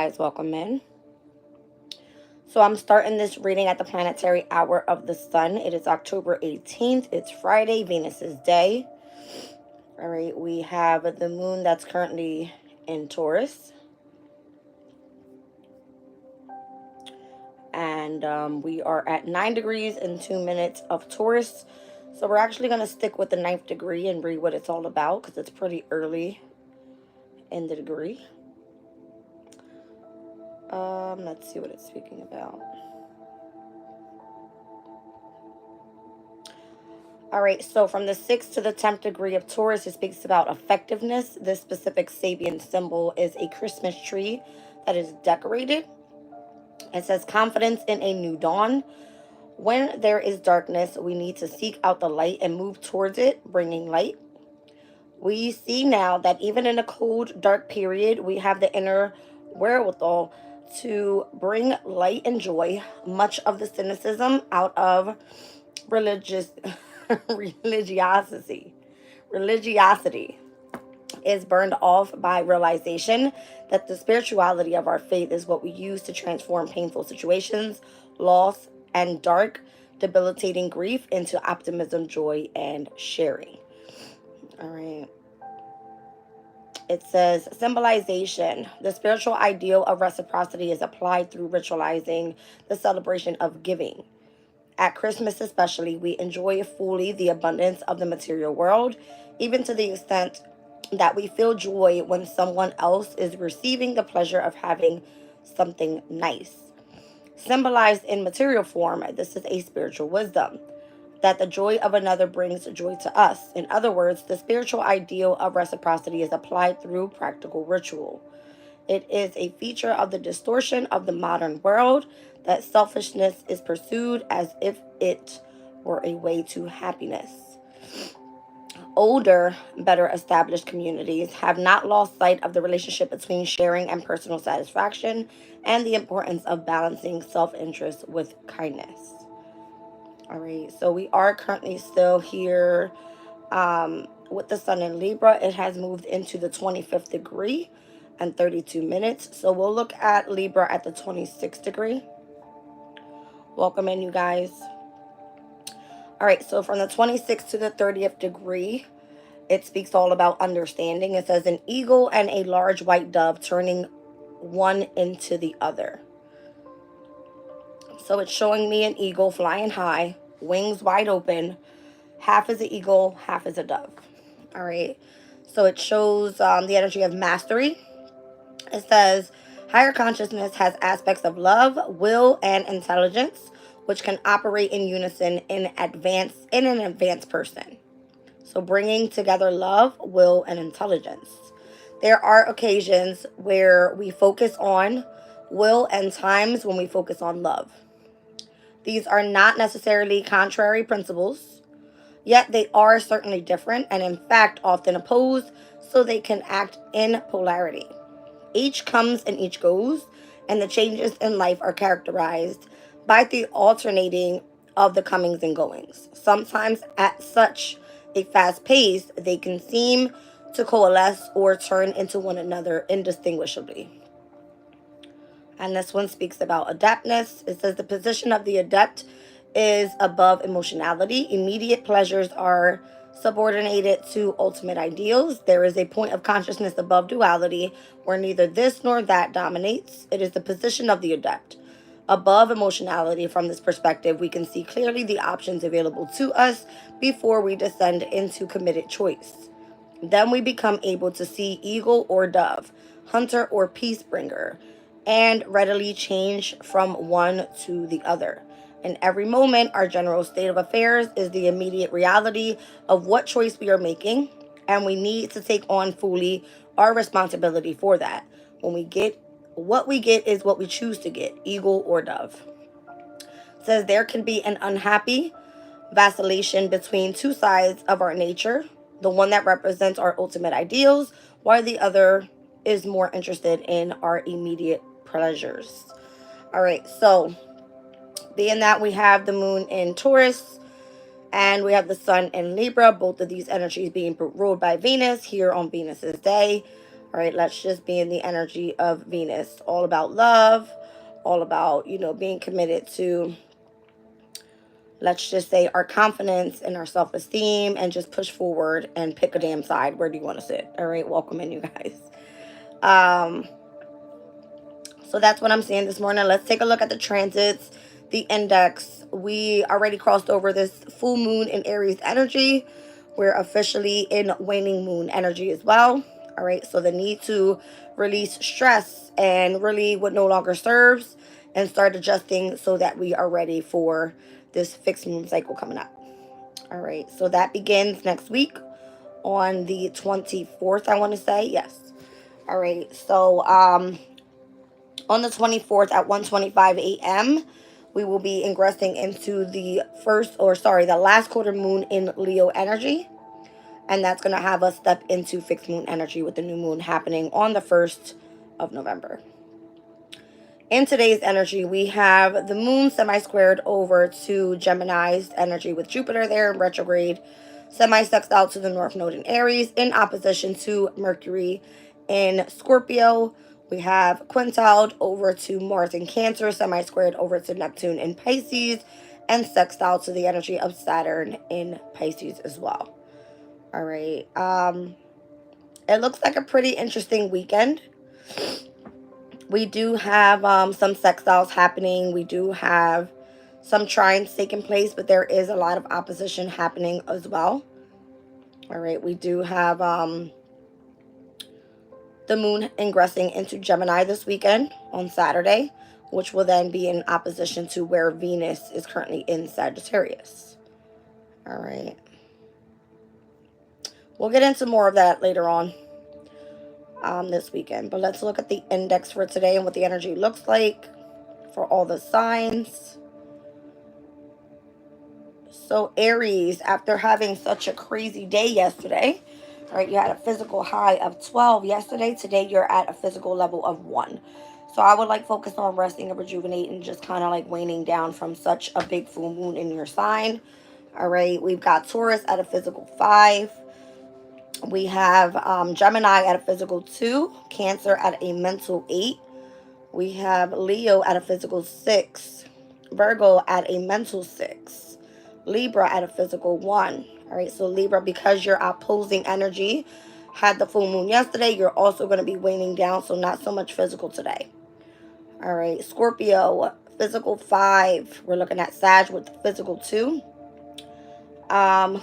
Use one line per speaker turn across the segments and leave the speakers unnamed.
guys, welcome in. So I'm starting this reading at the planetary hour of the sun. It is October 18th. It's Friday, Venus's day. All right, we have the moon that's currently in Taurus. And we are at 9 degrees and 2 minutes of Taurus. So we're actually going to stick with the 9th degree and read what it's all about because it's pretty early in the degree. Let's see what it's speaking about. All right, so from the 6th to the 10th degree of Taurus, it speaks about effectiveness. This specific Sabian symbol is a Christmas tree that is decorated. It says confidence in a new dawn. When there is darkness, we need to seek out the light and move towards it, bringing light. We see now that even in a cold, dark period, we have the inner wherewithal to bring light and joy. Much of the cynicism out of religiosity is burned off by realization that the spirituality of our faith is what we use to transform painful situations, loss, and dark, debilitating grief into optimism, joy, and sharing. All right. It says, symbolization. The spiritual ideal of reciprocity is applied through ritualizing the celebration of giving. At Christmas especially, we enjoy fully the abundance of the material world, even to the extent that we feel joy when someone else is receiving the pleasure of having something nice. Symbolized in material form, this is a spiritual wisdom, that the joy of another brings joy to us. In other words, the spiritual ideal of reciprocity is applied through practical ritual. It is a feature of the distortion of the modern world that selfishness is pursued as if it were a way to happiness. Older, better established communities have not lost sight of the relationship between sharing and personal satisfaction and the importance of balancing self-interest with kindness. All right, so we are currently still here with the sun in Libra. It has moved into the 25th degree and 32 minutes. So we'll look at Libra at the 26th degree. Welcome in, you guys. All right, so from the 26th to the 30th degree, it speaks all about understanding. It says an eagle and a large white dove turning one into the other. So it's showing me an eagle flying high, wings wide open. Half is an eagle, half is a dove. All right. So it shows the energy of mastery. It says higher consciousness has aspects of love, will, and intelligence, which can operate in unison in an advanced person. So bringing together love, will, and intelligence. There are occasions where we focus on will and times when we focus on love. These are not necessarily contrary principles, yet they are certainly different and in fact often opposed, so they can act in polarity. Each comes and each goes, and the changes in life are characterized by the alternating of the comings and goings. Sometimes at such a fast pace, they can seem to coalesce or turn into one another indistinguishably. And this one speaks about adeptness. It says the position of the adept is above emotionality. Immediate pleasures are subordinated to ultimate ideals. There is a point of consciousness above duality where neither this nor that dominates. It is the position of the adept. Above emotionality, from this perspective, we can see clearly the options available to us before we descend into committed choice. Then we become able to see eagle or dove, hunter or peace bringer, and readily change from one to the other. In every moment, our general state of affairs is the immediate reality of what choice we are making, and we need to take on fully our responsibility for that. What we get is what we choose to get, eagle or dove. It says there can be an unhappy vacillation between two sides of our nature, the one that represents our ultimate ideals, while the other is more interested in our immediate pleasures. All right, so being that we have the moon in Taurus and we have the sun in Libra, both of these energies being ruled by Venus here on Venus's day. All right, let's just be in the energy of Venus. All about love, all about, you know, being committed to, let's just say, our confidence and our self-esteem, and just push forward and pick a damn side. Where do you want to sit? All right, welcome in, you guys. So that's what I'm seeing this morning. Let's take a look at the transits, the index. We already crossed over this full moon in Aries energy. We're officially in waning moon energy as well. All right, so the need to release stress and really what no longer serves, and start adjusting so that we are ready for this fixed moon cycle coming up. All right, so that begins next week on the 24th, I want to say. Yes. All right, so on the 24th at 1:25 a.m., we will be ingressing into the the last quarter moon in Leo energy. And that's going to have us step into fixed moon energy with the new moon happening on the 1st of November. In today's energy, we have the moon semi-squared over to Gemini's energy with Jupiter there in retrograde, semi-sextile to the North Node in Aries, in opposition to Mercury in Scorpio. We have quintiled over to Mars in Cancer, semi-squared over to Neptune in Pisces, and sextile to the energy of Saturn in Pisces as well. All right. It looks like a pretty interesting weekend. We do have some sextiles happening. We do have some trines taking place, but there is a lot of opposition happening as well. All right. We do have the moon ingressing into Gemini this weekend on Saturday, which will then be in opposition to where Venus is currently in Sagittarius. All right. We'll get into more of that later on this weekend. But let's look at the index for today and what the energy looks like for all the signs. So Aries, after having such a crazy day yesterday, all right, you had a physical high of 12 yesterday. Today you're at a physical level of 1. So I would like focus on resting and rejuvenating, just kind of like waning down from such a big full moon in your sign. All right, we've got Taurus at a physical 5. We have Gemini at a physical 2, Cancer at a mental 8. We have Leo at a physical 6, Virgo at a mental 6, Libra at a physical 1. All right, so Libra, because your opposing energy had the full moon yesterday, you're also going to be waning down, so not so much physical today. All right, Scorpio, physical 5. We're looking at Sag with physical 2.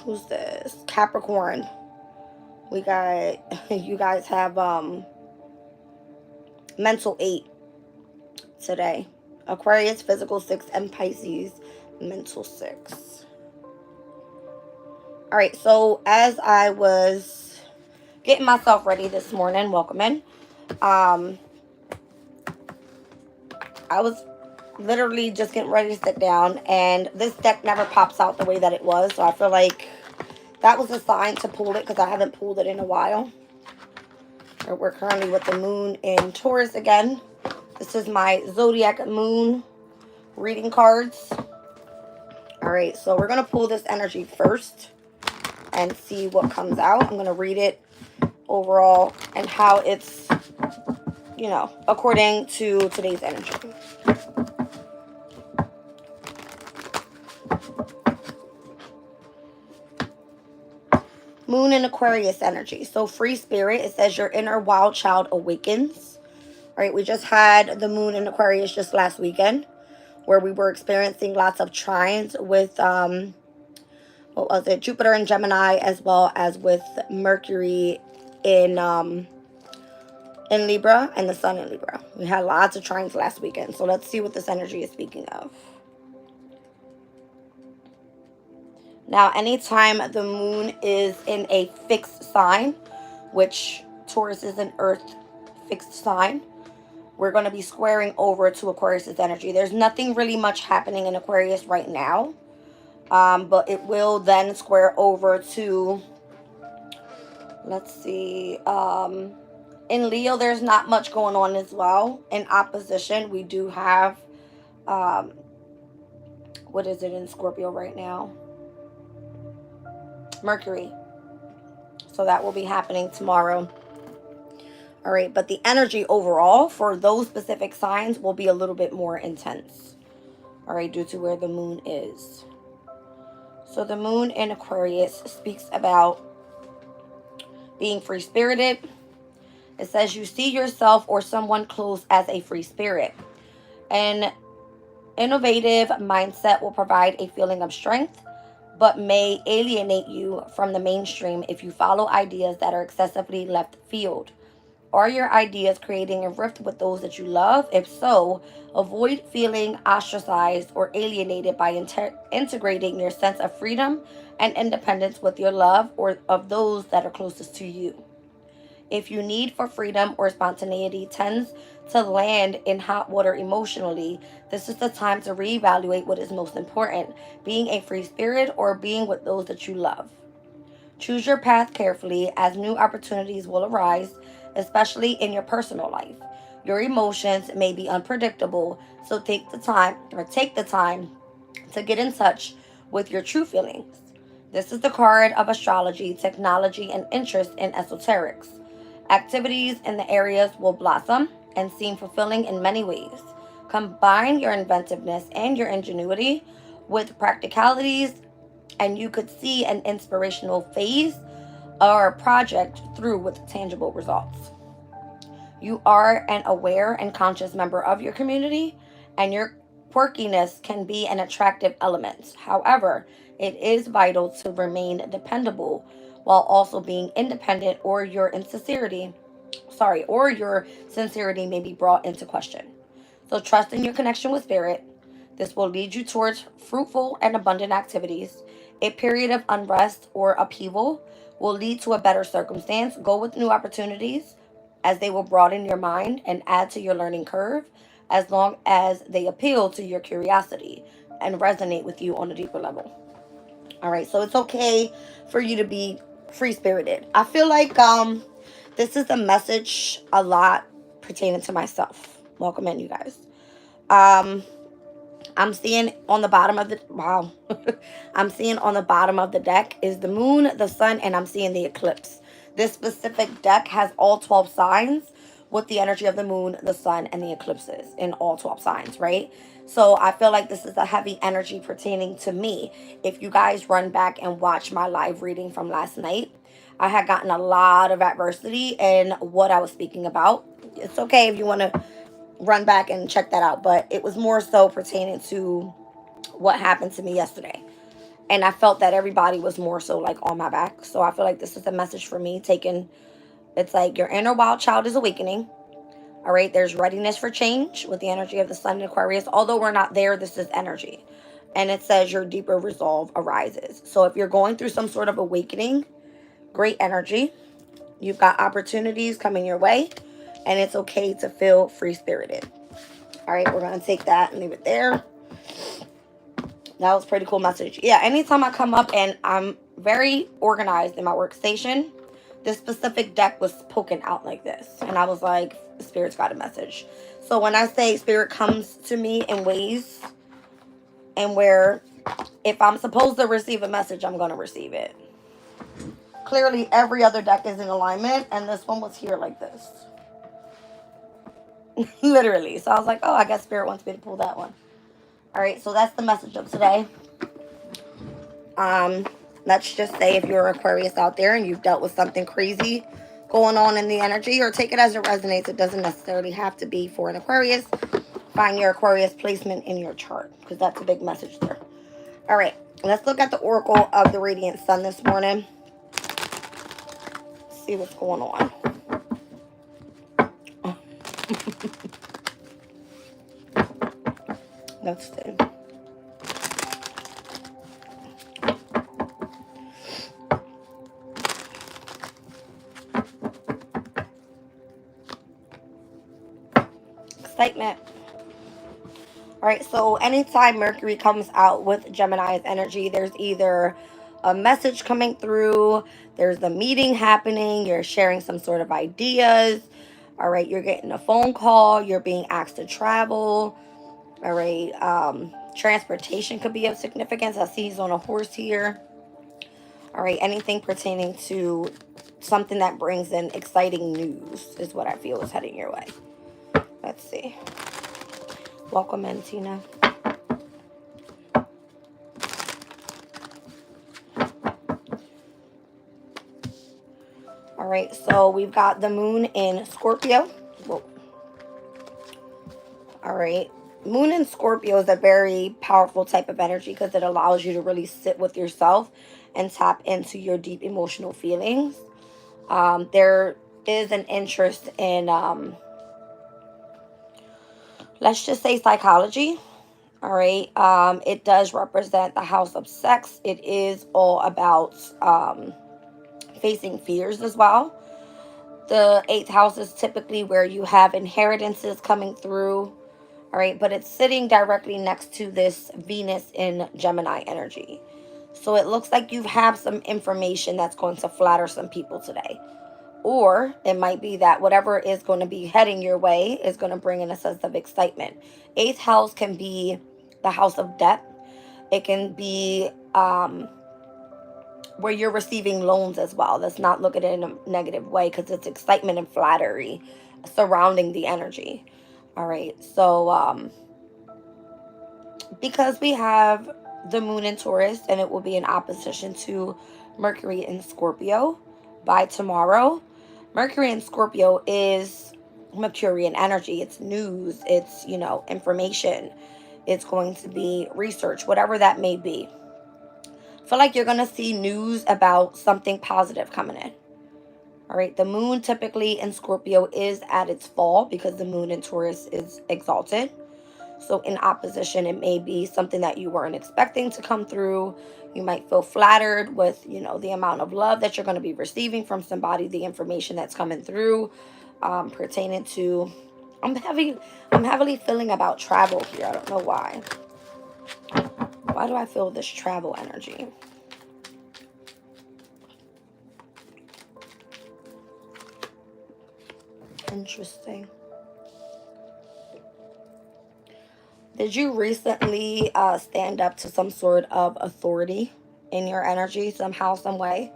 Who's this? Capricorn. We got, you guys have mental 8 today. Aquarius, physical 6, and Pisces, mental 6. All right, so as I was getting myself ready this morning, welcome in, I was literally just getting ready to sit down, and this deck never pops out the way that it was, so I feel like that was a sign to pull it, because I haven't pulled it in a while. We're currently with the moon in Taurus again. This is my zodiac moon reading cards. All right, so we're going to pull this energy first and see what comes out. I'm going to read it overall and how it's, you know, according to today's energy. Moon in Aquarius energy. So free spirit, it says your inner wild child awakens. All right, we just had the moon in Aquarius just last weekend, where we were experiencing lots of trines with what was it, Jupiter in Gemini, as well as with Mercury in Libra and the Sun in Libra. We had lots of trines last weekend, so let's see what this energy is speaking of. Now, anytime the moon is in a fixed sign, which Taurus is an earth fixed sign, we're going to be squaring over to Aquarius's energy. There's nothing really much happening in Aquarius right now, but it will then square over to, let's see, in Leo, there's not much going on as well. In opposition, we do have, what is it in Scorpio right now? Mercury. So that will be happening tomorrow. All right, but the energy overall for those specific signs will be a little bit more intense. All right, due to where the moon is. So the moon in Aquarius speaks about being free-spirited. It says you see yourself or someone close as a free spirit. An innovative mindset will provide a feeling of strength, but may alienate you from the mainstream if you follow ideas that are excessively left field. Are your ideas creating a rift with those that you love? If so, avoid feeling ostracized or alienated by integrating your sense of freedom and independence with your love or of those that are closest to you. If your need for freedom or spontaneity tends to land in hot water emotionally, this is the time to reevaluate what is most important, being a free spirit or being with those that you love. Choose your path carefully as new opportunities will arise, especially in your personal life. Your emotions may be unpredictable, so take the time to get in touch with your true feelings. This is the card of astrology, technology, and interest in esoterics. Activities in the areas will blossom and seem fulfilling in many ways. Combine your inventiveness and your ingenuity with practicalities, and you could see an inspirational phase or a project through with tangible results. You are an aware and conscious member of your community, and your quirkiness can be an attractive element. However, it is vital to remain dependable while also being independent, or your sincerity may be brought into question. So trust in your connection with spirit. This will lead you towards fruitful and abundant activities. A period of unrest or upheaval will lead to a better circumstance. Go with new opportunities as they will broaden your mind and add to your learning curve as long as they appeal to your curiosity and resonate with you on a deeper level. All right, so it's okay for you to be free spirited. I feel like this is a message a lot pertaining to myself. Welcome in, you guys. Um, I'm seeing on the bottom of the wow. I'm seeing on the bottom of the deck is the moon, the sun, and I'm seeing the eclipse. This specific deck has all 12 signs with the energy of the moon, the sun, and the eclipses in all 12 signs, right? So I feel like this is a heavy energy pertaining to me. If you guys run back and watch my live reading from last night, I had gotten a lot of adversity in what I was speaking about. It's okay if you want to run back and check that out, but it was more so pertaining to what happened to me yesterday. And I felt that everybody was more so like on my back. So I feel like this is a message for me taking, it's like your inner wild child is awakening. All right, there's readiness for change with the energy of the sun in Aquarius. Although we're not there, this is energy. And it says your deeper resolve arises. So if you're going through some sort of awakening, great energy. You've got opportunities coming your way, and it's okay to feel free-spirited. All right, we're going to take that and leave it there. That was a pretty cool message. Yeah, anytime I come up and I'm very organized in my workstation, this specific deck was poking out like this. And I was like, Spirit's got a message. So when I say Spirit comes to me in ways and where if I'm supposed to receive a message, I'm going to receive it. Clearly, every other deck is in alignment, and this one was here like this. Literally. So I was like, oh, I guess Spirit wants me to pull that one. All right, so that's the message of today. Let's just say if you're Aquarius out there and you've dealt with something crazy going on in the energy, or take it as it resonates. It doesn't necessarily have to be for an Aquarius. Find your Aquarius placement in your chart, because that's a big message there. All right, let's look at the Oracle of the Radiant Sun this morning. See what's going on. Let's see. Excitement. All right, so anytime Mercury comes out with Gemini's energy, there's either a message coming through, there's a meeting happening, you're sharing some sort of ideas. All right, you're getting a phone call, you're being asked to travel. All right, transportation could be of significance. I see he's on a horse here. All right, anything pertaining to something that brings in exciting news is what I feel is heading your way. Let's see. Welcome in, Tina. All right, so we've got the moon in Scorpio. Whoa. All right. Moon in Scorpio is a very powerful type of energy because it allows you to really sit with yourself and tap into your deep emotional feelings. There is an interest in, let's just say, psychology. All right. It does represent the house of sex. It is all about facing fears as well. The eighth house is typically where you have inheritances coming through. All right. But it's sitting directly next to this Venus in Gemini energy. So it looks like you have some information that's going to flatter some people today. Or it might be that whatever is going to be heading your way is going to bring in a sense of excitement. Eighth house can be the house of debt. It can be where you're receiving loans as well. Let's not look at it in a negative way because it's excitement and flattery surrounding the energy. All right. So because we have the moon in Taurus and it will be in opposition to Mercury in Scorpio by tomorrow. Mercury in Scorpio is Mercurian energy. It's news. It's, information. It's going to be research, whatever that may be. I feel like you're going to see news about something positive coming in. All right. The moon typically in Scorpio is at its fall because the moon in Taurus is exalted. So in opposition, it may be something that you weren't expecting to come through. You might feel flattered with, the amount of love that you're going to be receiving from somebody, the information that's coming through, pertaining to. I'm heavily feeling about travel here. I don't know why. Why do I feel this travel energy? Interesting. Did you recently stand up to some sort of authority in your energy somehow, some way?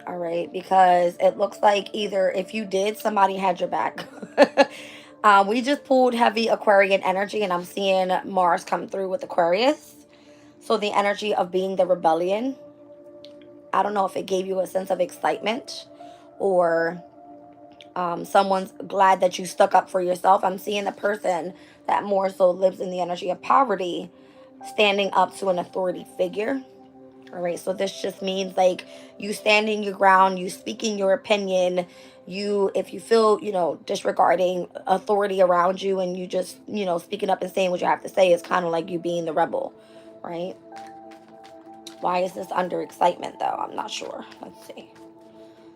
All right, because it looks like either if you did, somebody had your back. We just pulled heavy Aquarian energy, and I'm seeing Mars come through with Aquarius. So the energy of being the rebellion. I don't know if it gave you a sense of excitement or someone's glad that you stuck up for yourself. I'm seeing the person that more so lives in the energy of poverty standing up to an authority figure. All right, so this just means like you standing your ground, you speaking your opinion, if you feel, disregarding authority around you and you just, speaking up and saying what you have to say, is kind of like you being the rebel, right? Why is this under excitement though? I'm not sure. Let's see.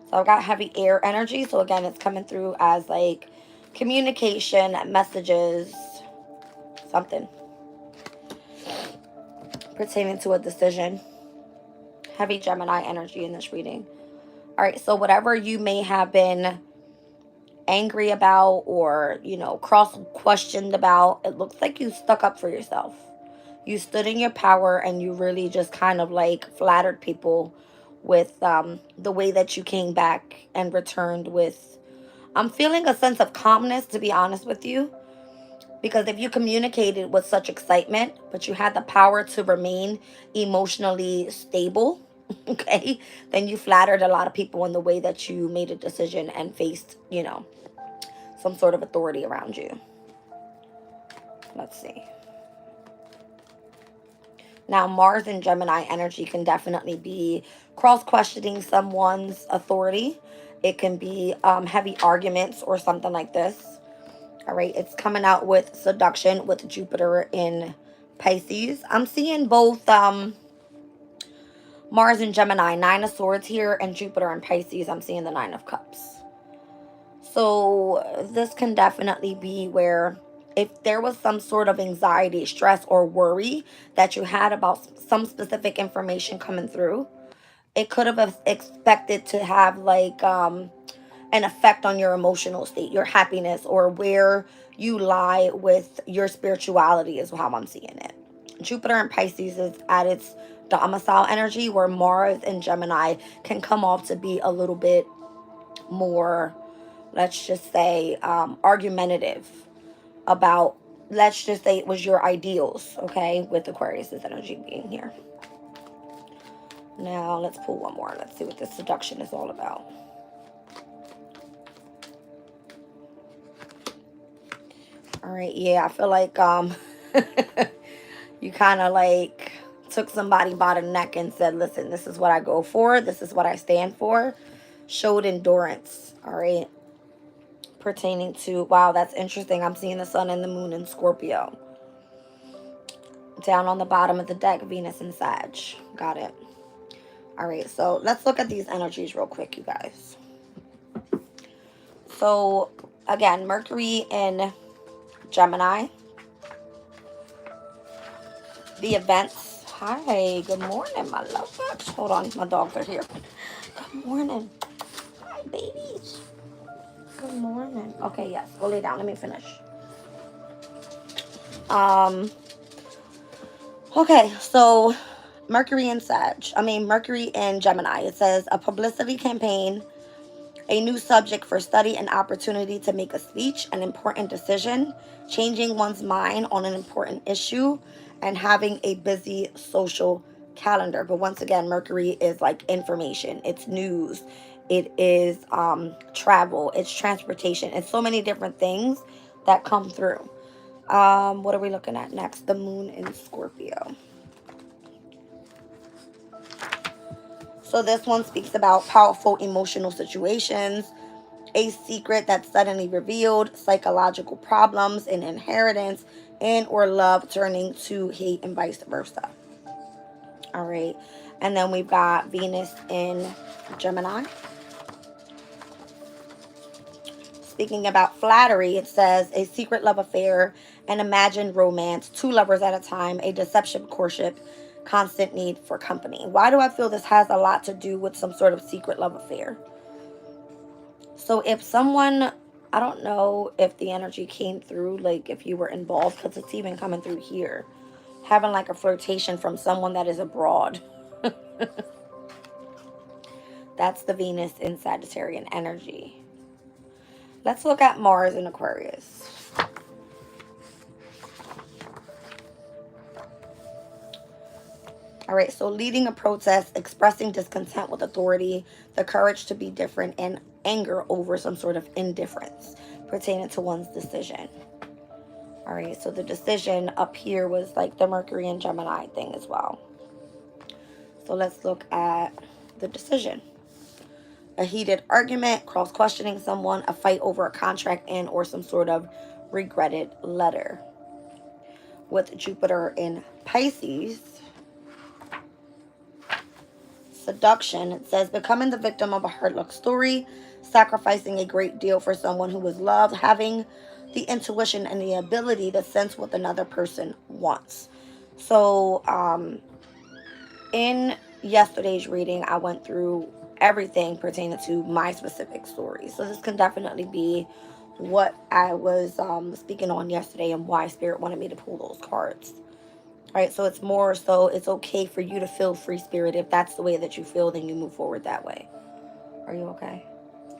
So I've got heavy air energy. So again, it's coming through as like communication, messages, something pertaining to a decision. Heavy Gemini energy in this reading. All right, so whatever you may have been angry about or, cross-questioned about, it looks like you stuck up for yourself. You stood in your power and you really just kind of like flattered people with the way that you came back and returned with. I'm feeling a sense of calmness, to be honest with you. Because if you communicated with such excitement, but you had the power to remain emotionally stable, okay, then you flattered a lot of people in the way that you made a decision and faced, some sort of authority around you. Let's see. Now, Mars and Gemini energy can definitely be cross-questioning someone's authority. It can be heavy arguments or something like this. All right, it's coming out with seduction with Jupiter in Pisces. I'm seeing both Mars and Gemini, Nine of Swords here, and Jupiter in Pisces. I'm seeing the Nine of Cups. So this can definitely be where if there was some sort of anxiety, stress, or worry that you had about some specific information coming through, it could have expected to have like an effect on your emotional state, your happiness, or where you lie with your spirituality is how I'm seeing it. Jupiter in Pisces is at its domicile energy, where Mars in Gemini can come off to be a little bit more, let's just say, argumentative about, let's just say it was your ideals, okay, with Aquarius's energy being here. Now let's pull one more. Let's see what this seduction is all about. All right, yeah, I feel like you kind of like took somebody by the neck and said, listen, this is what I go for, this is what I stand for. Showed endurance. All right, pertaining to, wow, that's interesting. I'm seeing the sun and the moon in Scorpio. Down on the bottom of the deck, Venus and Sag. Got it. All right, so let's look at these energies real quick, you guys. So again, Mercury in Gemini. The events. Hi, good morning, my love bugs. Hold on, my dogs are here. Good morning. Hi, babies. Good morning. Okay, yes, go lay down. Let me finish. Okay, so Mercury in Mercury in Gemini. It says a publicity campaign, a new subject for study, an opportunity to make a speech, an important decision, changing one's mind on an important issue, and having a busy social calendar. But once again, Mercury is like information, it's news, it is travel, it's transportation, it's so many different things that come through. What are we looking at next? The moon in Scorpio. So this one speaks about powerful emotional situations, a secret that's suddenly revealed, psychological problems and inheritance, and or love turning to hate and vice versa. All right. And then we've got Venus in Gemini. Speaking about flattery, it says a secret love affair, an imagined romance, two lovers at a time, a deception courtship, constant need for company. Why do I feel this has a lot to do with some sort of secret love affair? So if someone, I don't know if the energy came through, like if you were involved, because it's even coming through here. Having like a flirtation from someone that is abroad. That's the Venus in Sagittarian energy. Let's look at Mars in Aquarius. All right, so leading a protest, expressing discontent with authority, the courage to be different, and anger over some sort of indifference pertaining to one's decision. All right, so the decision up here was like the Mercury and Gemini thing as well. So let's look at the decision. A heated argument, cross-questioning someone, a fight over a contract, and or some sort of regretted letter. With Jupiter in Pisces, seduction, it says becoming the victim of a hard luck story, sacrificing a great deal for someone who was loved, having the intuition and the ability to sense what another person wants. So in yesterday's reading, I went through everything pertaining to my specific story. So this can definitely be what I was speaking on yesterday and why Spirit wanted me to pull those cards. All right, so it's more so it's okay for you to feel free spirit. If that's the way that you feel, then you move forward that way. Are you okay?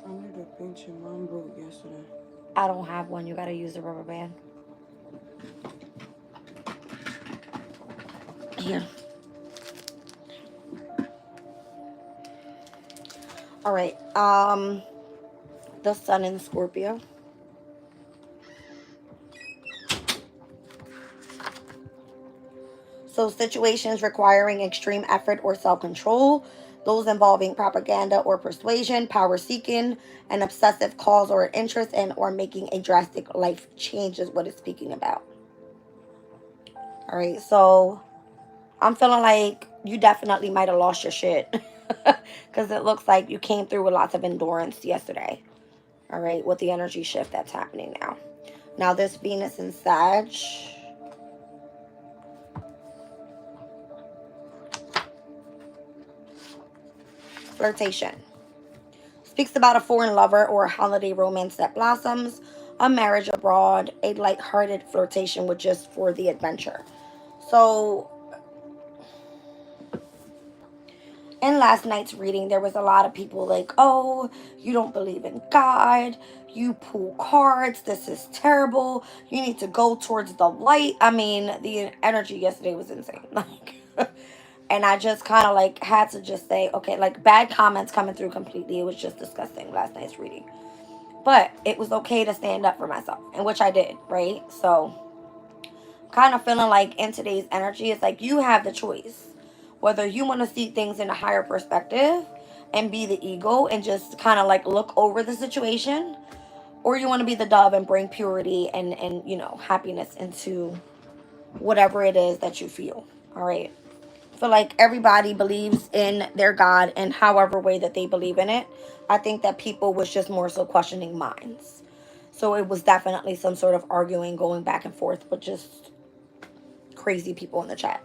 I made a pinch and mine broke yesterday.
I don't have one. You got to use the rubber band. Here. All right. The sun in Scorpio. So situations requiring extreme effort or self-control, those involving propaganda or persuasion, power seeking, an obsessive cause or interest in, or making a drastic life change is what it's speaking about. All right, so I'm feeling like you definitely might have lost your shit because it looks like you came through with lots of endurance yesterday. All right, with the energy shift that's happening now. Now this Venus in Sag. Flirtation. Speaks about a foreign lover or a holiday romance that blossoms, a marriage abroad, a light-hearted flirtation with just for the adventure. So in last night's reading, there was a lot of people like, oh, you don't believe in God, you pull cards, this is terrible, you need to go towards the light. I mean, the energy yesterday was insane. Like, and I just kind of like had to just say, okay, like bad comments coming through completely. It was just disgusting last night's reading. But it was okay to stand up for myself, and which I did, right? So kind of feeling like in today's energy, it's like you have the choice whether you want to see things in a higher perspective and be the ego and just kind of like look over the situation, or you want to be the dove and bring purity and you know, happiness into whatever it is that you feel. All right. I feel like everybody believes in their God in however way that they believe in it. I think that people was just more so questioning minds. So it was definitely some sort of arguing going back and forth with just crazy people in the chat.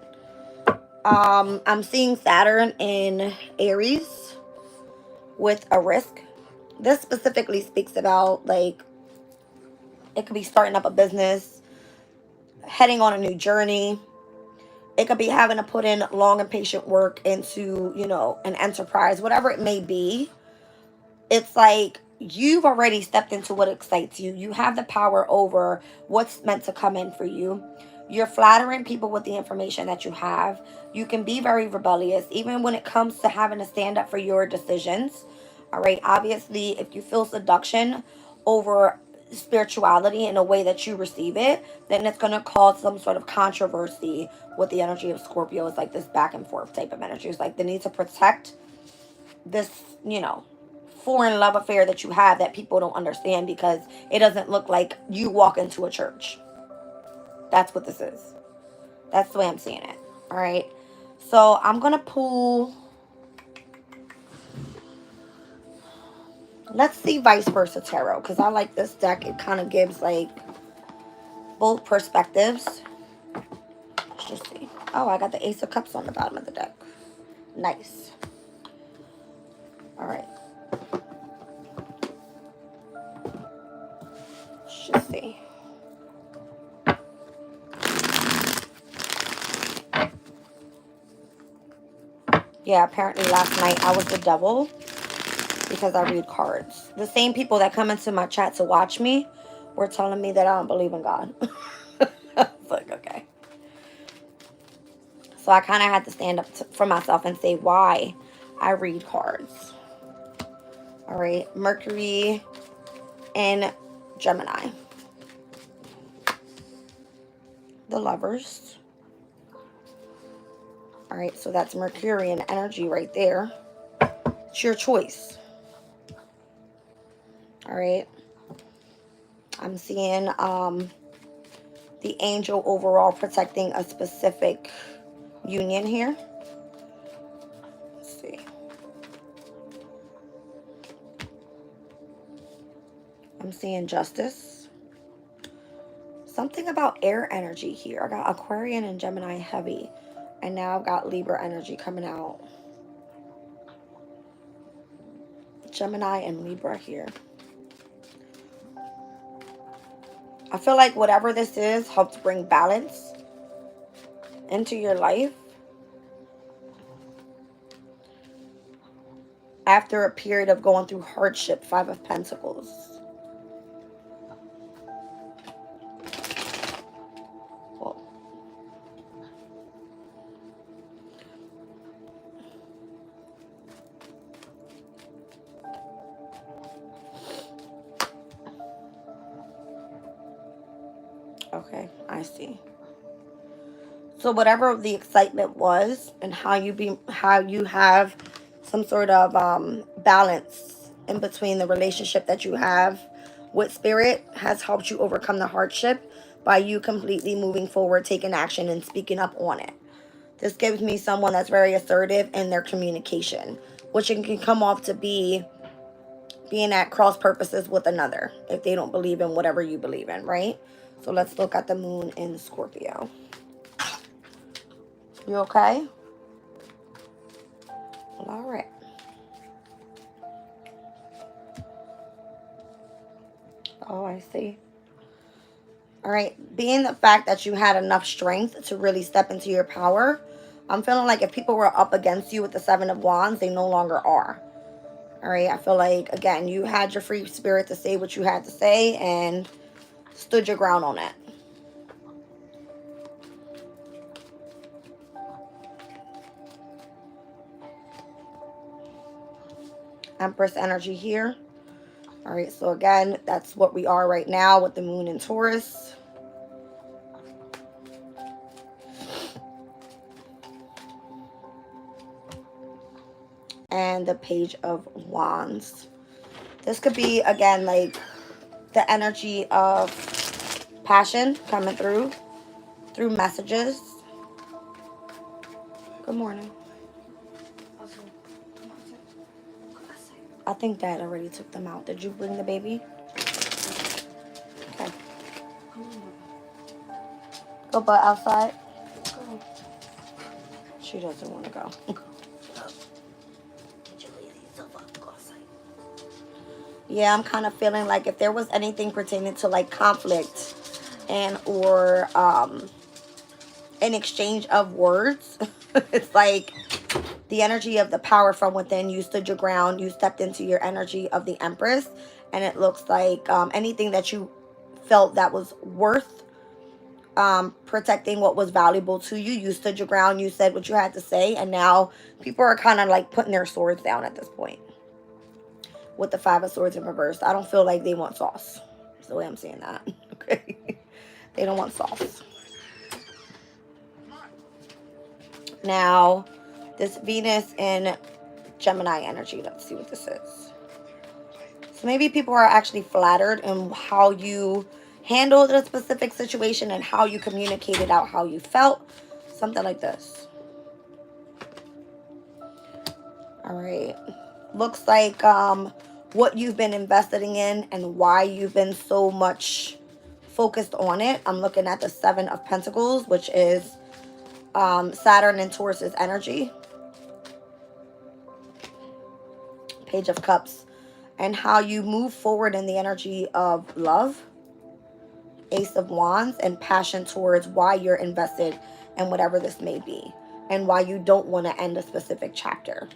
I'm seeing Saturn in Aries with a risk. This specifically speaks about like it could be starting up a business, heading on a new journey. It could be having to put in long and patient work into, you know, an enterprise, whatever it may be. It's like you've already stepped into what excites you. You have the power over what's meant to come in for you. You're flattering people with the information that you have. You can be very rebellious, even when it comes to having to stand up for your decisions. All right. Obviously, if you feel seduction over spirituality in a way that you receive it, then it's going to cause some sort of controversy with the energy of Scorpio. It's like this back and forth type of energy. It's like the need to protect this, you know, foreign love affair that you have that people don't understand because it doesn't look like you walk into a church. That's what this is. That's the way I'm seeing it. All right. So I'm going to pull. Let's see Vice Versa Tarot because I like this deck. It kind of gives like both perspectives. Let's just see. Oh, I got the Ace of Cups on the bottom of the deck. Nice. All right. Let's just see. Yeah, apparently last night I was the devil because I read cards. The same people that come into my chat to watch me were telling me that I don't believe in God. It's like, okay. So I kind of had to stand up for myself and say why I read cards. All right. Mercury and Gemini. The Lovers. All right. So that's Mercurian energy right there. It's your choice. All right. I'm seeing the angel overall protecting a specific union here. Let's see. I'm seeing justice. Something about air energy here. I got Aquarian and Gemini heavy. And now I've got Libra energy coming out. Gemini and Libra here. I feel like whatever this is helps bring balance into your life after a period of going through hardship. 5 of Pentacles. Well, okay, I see. So whatever the excitement was and how you have some sort of balance in between the relationship that you have with spirit has helped you overcome the hardship by you completely moving forward, taking action and speaking up on it. This gives me someone that's very assertive in their communication, which it can come off to be being at cross purposes with another if they don't believe in whatever you believe in, right? So let's look at the moon in Scorpio. You okay? Well, all right. Oh, I see. All right. Being the fact that you had enough strength to really step into your power, I'm feeling like if people were up against you with the Seven of Wands, they no longer are. All right. I feel like, again, you had your free spirit to say what you had to say and stood your ground on it. Empress energy here. All right. So, again, that's what we are right now with the moon in Taurus. And the Page of Wands. This could be, again, like the energy of passion coming through messages. Good morning. I think Dad already took them out. Did you bring the baby? Okay. Go butt outside. She doesn't want to go. Yeah, I'm kind of feeling like if there was anything pertaining to like conflict and or an exchange of words, it's like the energy of the power from within. You stood your ground. You stepped into your energy of the Empress. And it looks like anything that you felt that was worth protecting, what was valuable to you, you stood your ground. You said what you had to say. And now people are kind of like putting their swords down at this point. With the Five of Swords in reverse. I don't feel like they want sauce. That's the way I'm saying that. Okay. They don't want sauce. Now, this Venus in Gemini energy. Let's see what this is. So maybe people are actually flattered in how you handled a specific situation and how you communicated out how you felt. Something like this. All right. Looks like what you've been investing in and why you've been so much focused on it. I'm looking at the Seven of Pentacles, which is Saturn and Taurus's energy. Page of Cups. And how you move forward in the energy of love. Ace of Wands and passion towards why you're invested in whatever this may be. And why you don't want to end a specific chapter.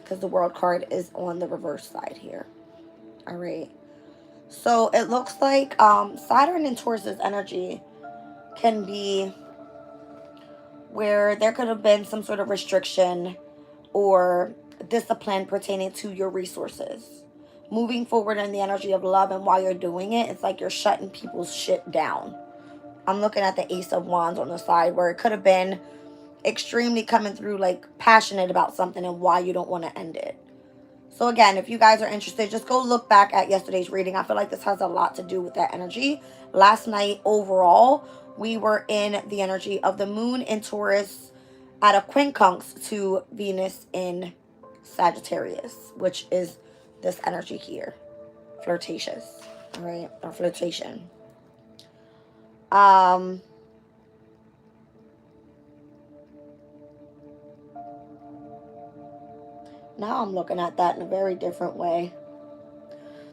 Because the World card is on the reverse side here. All right. So it looks like Saturn and Taurus's energy can be where there could have been some sort of restriction or discipline pertaining to your resources. Moving forward in the energy of love and while you're doing it, it's like you're shutting people's shit down. I'm looking at the Ace of Wands on the side where it could have been extremely coming through like passionate about something and why you don't want to end it. So again, if you guys are interested, just go look back at yesterday's reading. I feel like this has a lot to do with that energy. Last night, overall, we were in the energy of the moon in Taurus at a quincunx to Venus in Sagittarius, which is this energy here. Flirtatious, all right, or flirtation. Now I'm looking at that in a very different way.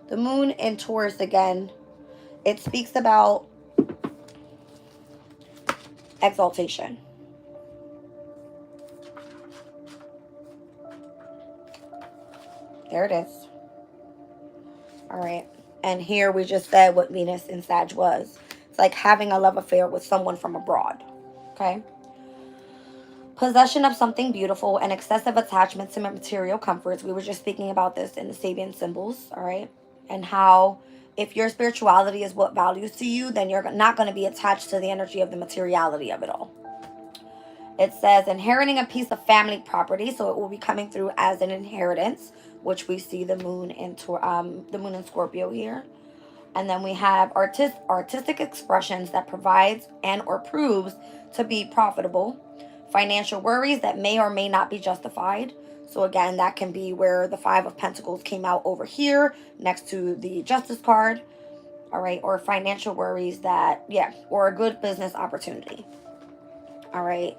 The moon in Taurus again, it speaks about exaltation. There it is. All right. And here we just said what Venus in Sag was. It's like having a love affair with someone from abroad. Okay. Possession of something beautiful and excessive attachment to material comforts. We were just speaking about this in the Sabian symbols. All right. And how if your spirituality is what values to you, then you're not going to be attached to the energy of the materiality of it all. It says inheriting a piece of family property. So it will be coming through as an inheritance, which we see the moon in Scorpio here. And then we have artistic expressions that provides and or proves to be profitable. Financial worries that may or may not be justified. So again, that can be where the Five of Pentacles came out over here next to the Justice card. All right. Or financial worries that, or a good business opportunity. All right.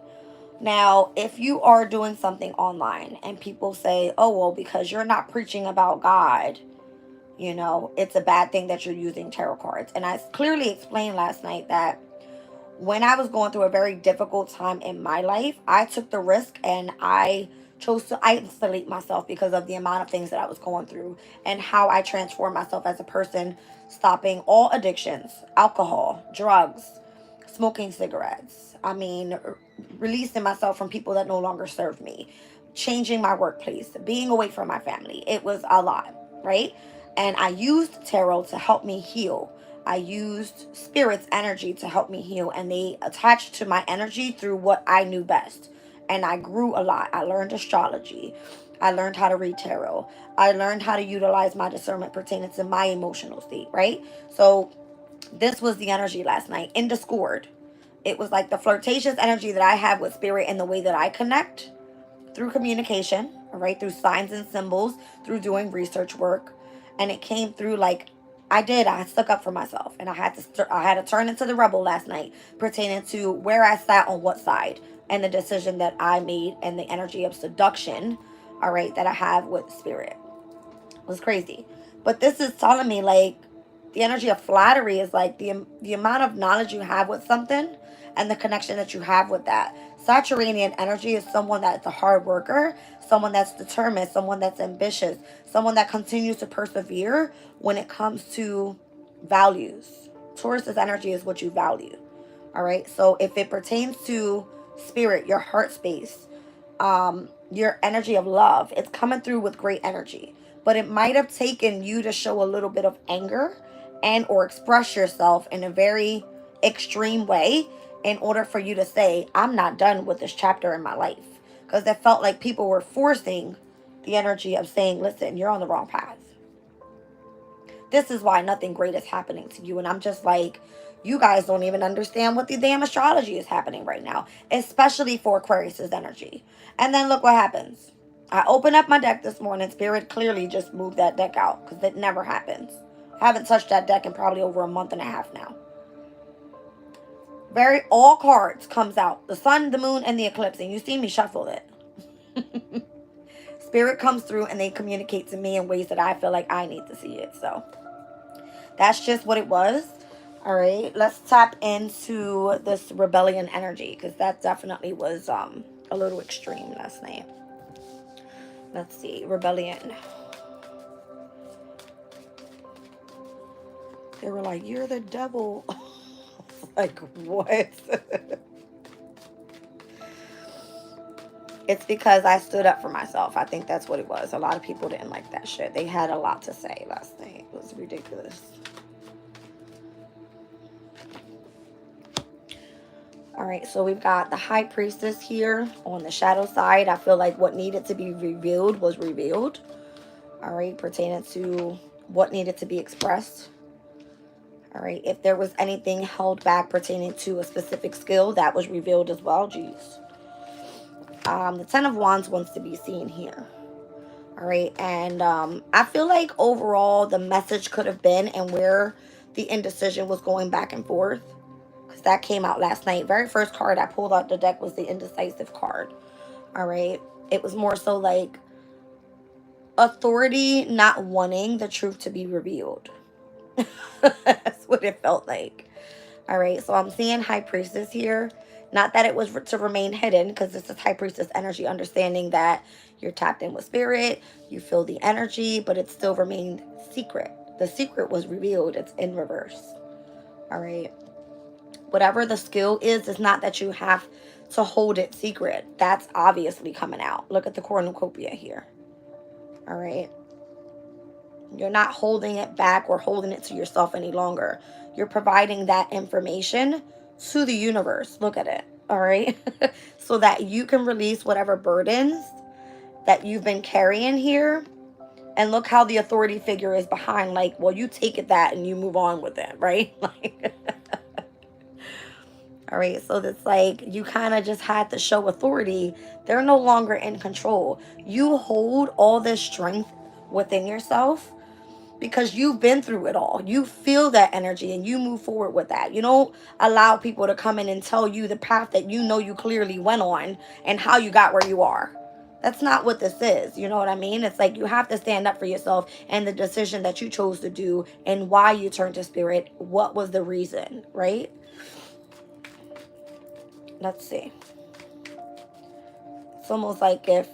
Now, if you are doing something online and people say, oh, well, because you're not preaching about God, You know, it's a bad thing that you're using tarot cards. And I clearly explained last night that when I was going through a very difficult time in my life, I took the risk and I chose to isolate myself because of the amount of things that I was going through and how I transformed myself as a person, stopping all addictions, alcohol, drugs, smoking cigarettes. I mean, releasing myself from people that no longer serve me, changing my workplace, being away from my family. It was a lot, right? And I used tarot to help me heal. I used spirit's energy to help me heal, and they attached to my energy through what I knew best. And I grew a lot. I learned astrology. I learned how to read tarot. I learned how to utilize my discernment pertaining to my emotional state, right? So this was the energy last night in Discord. It was like the flirtatious energy that I have with spirit and the way that I connect through communication, all right, through signs and symbols, through doing research work. And it came through like I stuck up for myself, and I had to turn into the rebel last night pertaining to where I sat on what side and the decision that I made and the energy of seduction, all right, that I have with spirit. It was crazy. But this is telling me like the energy of flattery is like the amount of knowledge you have with something and the connection that you have with that. Saturanian energy is someone that's a hard worker, someone that's determined, someone that's ambitious, someone that continues to persevere when it comes to values. Taurus's energy is what you value. All right. So if it pertains to spirit, your heart space, your energy of love, it's coming through with great energy. But it might have taken you to show a little bit of anger and or express yourself in a very extreme way in order for you to say, I'm not done with this chapter in my life. Because it felt like people were forcing the energy of saying, listen, you're on the wrong path. This is why nothing great is happening to you. And I'm just like, you guys don't even understand what the damn astrology is happening right now, especially for Aquarius's energy. And then look what happens. I opened up my deck this morning. Spirit clearly just moved that deck out because it never happens. I haven't touched that deck in probably over a month and a half now. All cards comes out. The sun, the moon, and the eclipse. And you see me shuffle it. Spirit comes through and they communicate to me in ways that I feel like I need to see it. So that's just what it was. All right, let's tap into this rebellion energy because that definitely was a little extreme last night. Let's see, rebellion. They were like, you're the devil. Like, what? It's because I stood up for myself. I think that's what it was. A lot of people didn't like that shit. They had a lot to say last night. It was ridiculous. All right, so we've got the High Priestess here on the shadow side. I feel like what needed to be revealed was revealed. All right, pertaining to what needed to be expressed. All right, if there was anything held back pertaining to a specific skill, that was revealed as well. Jeez. The Ten of Wands wants to be seen here. All right, and I feel like overall the message could have been and where the indecision was going back and forth. That came out last night. Very first card I pulled out the deck was the indecisive card. All right. It was more so like authority not wanting the truth to be revealed. That's what it felt like. All right. So I'm seeing High Priestess here. Not that it was to remain hidden because this is High Priestess energy, understanding that you're tapped in with spirit. You feel the energy, but it still remained secret. The secret was revealed. It's in reverse. All right. Whatever the skill is, it's not that you have to hold it secret. That's obviously coming out. Look at the cornucopia here. All right. You're not holding it back or holding it to yourself any longer. You're providing that information to the universe. Look at it. All right. So that you can release whatever burdens that you've been carrying here. And look how the authority figure is behind. Like, well, you take it that and you move on with it. Right. Like... All right, so it's like you kind of just had to show authority. They're no longer in control. You hold all this strength within yourself because you've been through it all. You feel that energy and you move forward with that. You don't allow people to come in and tell you the path that you know you clearly went on and how you got where you are. That's not what this is. You know what I mean? It's like you have to stand up for yourself and the decision that you chose to do and why you turned to spirit. What was the reason, right? Let's see. It's almost like if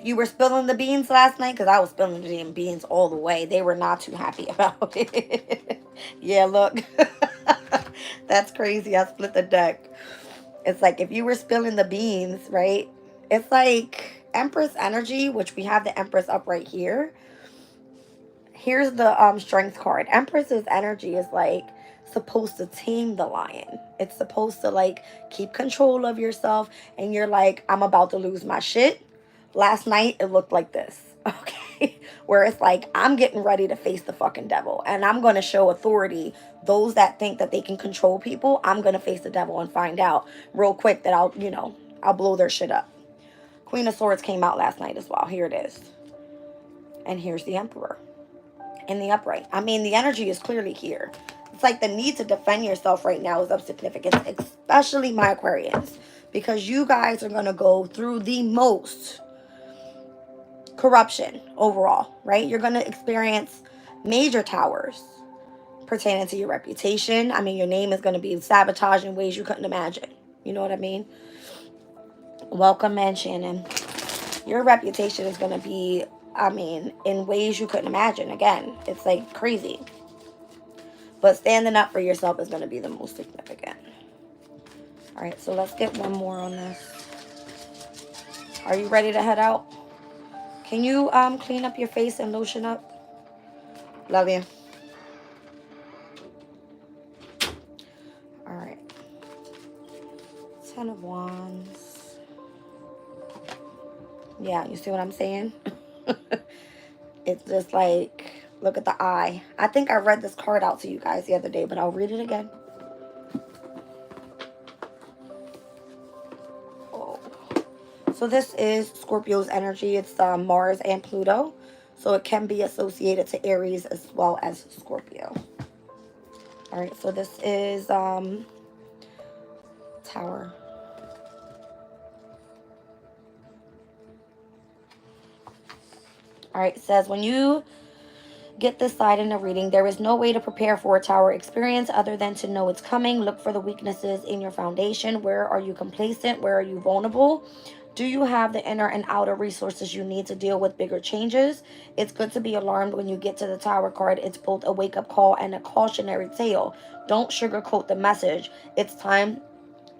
you were spilling the beans last night, because I was spilling the damn beans all the way, they were not too happy about it. Yeah, look. That's crazy. I split the deck. It's like if you were spilling the beans, right? It's like Empress energy, which we have the Empress up right here. Here's the strength card. Empress's energy is like supposed to tame the lion. It's supposed to like keep control of yourself, and you're like, I'm about to lose my shit. Last night it looked like this. Okay. Where it's like I'm getting ready to face the fucking devil and I'm going to show authority. Those that think that they can control people, I'm going to face the devil and find out real quick that I'll blow their shit up. Queen of Swords came out last night as well. Here it is. And here's the Emperor in the upright. I mean, the energy is clearly here. It's like the need to defend yourself right now is of significance, especially my Aquarians, because you guys are going to go through the most corruption overall, right? You're going to experience major towers pertaining to your reputation. I mean, your name is going to be sabotaged in ways you couldn't imagine. You know what I mean? Welcome, man, Shannon. Your reputation is going to be, in ways you couldn't imagine. Again, it's like crazy. But standing up for yourself is going to be the most significant. All right, so let's get one more on this. Are you ready to head out? Can you clean up your face and lotion up? Love you. All right. 10 of Wands. Yeah, you see what I'm saying? It's just like, look at the eye. I think I read this card out to you guys the other day, but I'll read it again. Oh. So this is Scorpio's energy. It's Mars and Pluto. So it can be associated to Aries as well as Scorpio. All right, so this is Tower. All right, it says when you get this side in the reading, there is no way to prepare for a Tower experience other than to know it's coming. Look for the weaknesses in your foundation. Where are you complacent? Where are you vulnerable? Do you have the inner and outer resources you need to deal with bigger changes? It's good to be alarmed when you get to the Tower card. It's both a wake-up call and a cautionary tale. Don't sugarcoat the message. It's time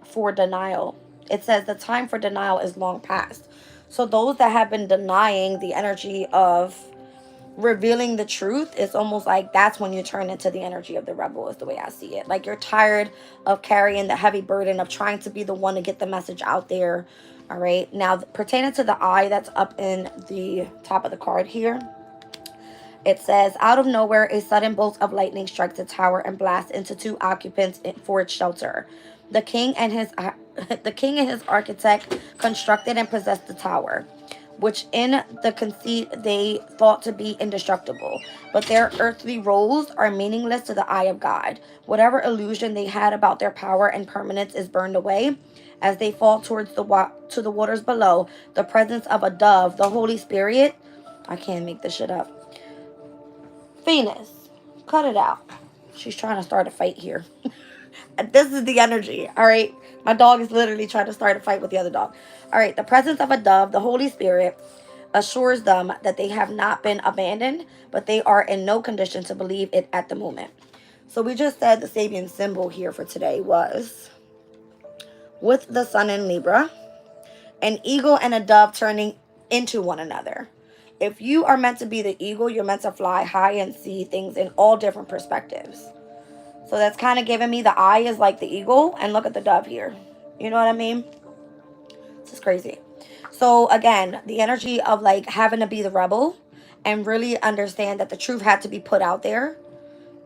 for denial. It says the time for denial is long past. So those that have been denying the energy of revealing the truth, it's almost like that's when you turn into the energy of the rebel, is the way I see it. Like you're tired of carrying the heavy burden of trying to be the one to get the message out there. All right, now pertaining to the eye that's up in the top of the card here, it says, out of nowhere, a sudden bolt of lightning strikes the tower and blasts into two occupants for its shelter. The king and his architect constructed and possessed the tower, which in the conceit they thought to be indestructible. But their earthly roles are meaningless to the eye of God. Whatever illusion they had about their power and permanence is burned away. As they fall towards to the waters below, the presence of a dove, the Holy Spirit, I can't make this shit up. Venus, cut it out. She's trying to start a fight here. This is the energy, all right? My dog is literally trying to start a fight with the other dog. All right, the presence of a dove, the Holy Spirit, assures them that they have not been abandoned, but they are in no condition to believe it at the moment. So we just said the Sabian symbol here for today was, with the sun in Libra, an eagle and a dove turning into one another. If you are meant to be the eagle, you're meant to fly high and see things in all different perspectives. So that's kind of giving me the eye is like the eagle, and look at the dove here. You know what I mean? This is crazy. So again, the energy of like having to be the rebel and really understand that the truth had to be put out there,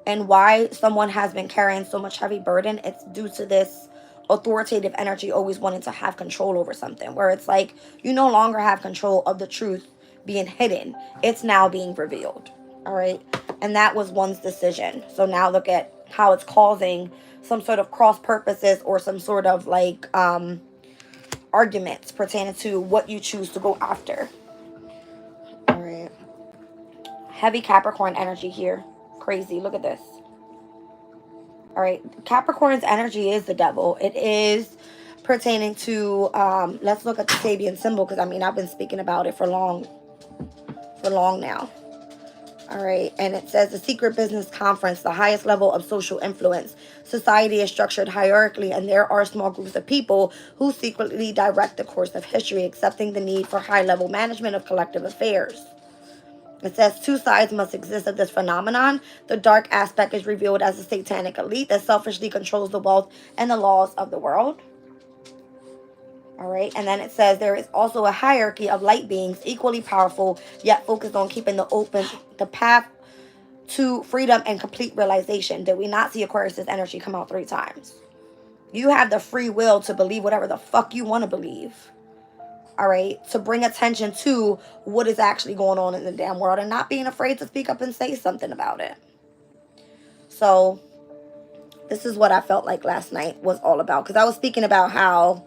and why someone has been carrying so much heavy burden. It's due to this authoritative energy always wanting to have control over something, where it's like you no longer have control of the truth being hidden. It's now being revealed. All right. And that was one's decision. So now look at how it's causing some sort of cross purposes or some sort of like arguments pertaining to what you choose to go after. All right. Heavy Capricorn energy here. Crazy. Look at this. All right. Capricorn's energy is the devil. It is pertaining to, let's look at the Sabian symbol, because I mean, I've been speaking about it for long now. All right. And it says the secret business conference, the highest level of social influence. Society is structured hierarchically, and there are small groups of people who secretly direct the course of history, accepting the need for high-level management of collective affairs. It says two sides must exist of this phenomenon. The dark aspect is revealed as a satanic elite that selfishly controls the wealth and the laws of the world. All right. And then it says there is also a hierarchy of light beings equally powerful, yet focused on keeping the path to freedom and complete realization. Did we not see Aquarius's energy come out 3 times? You have the free will to believe whatever the fuck you want to believe. All right. To bring attention to what is actually going on in the damn world and not being afraid to speak up and say something about it. So this is what I felt like last night was all about. Because I was speaking about how,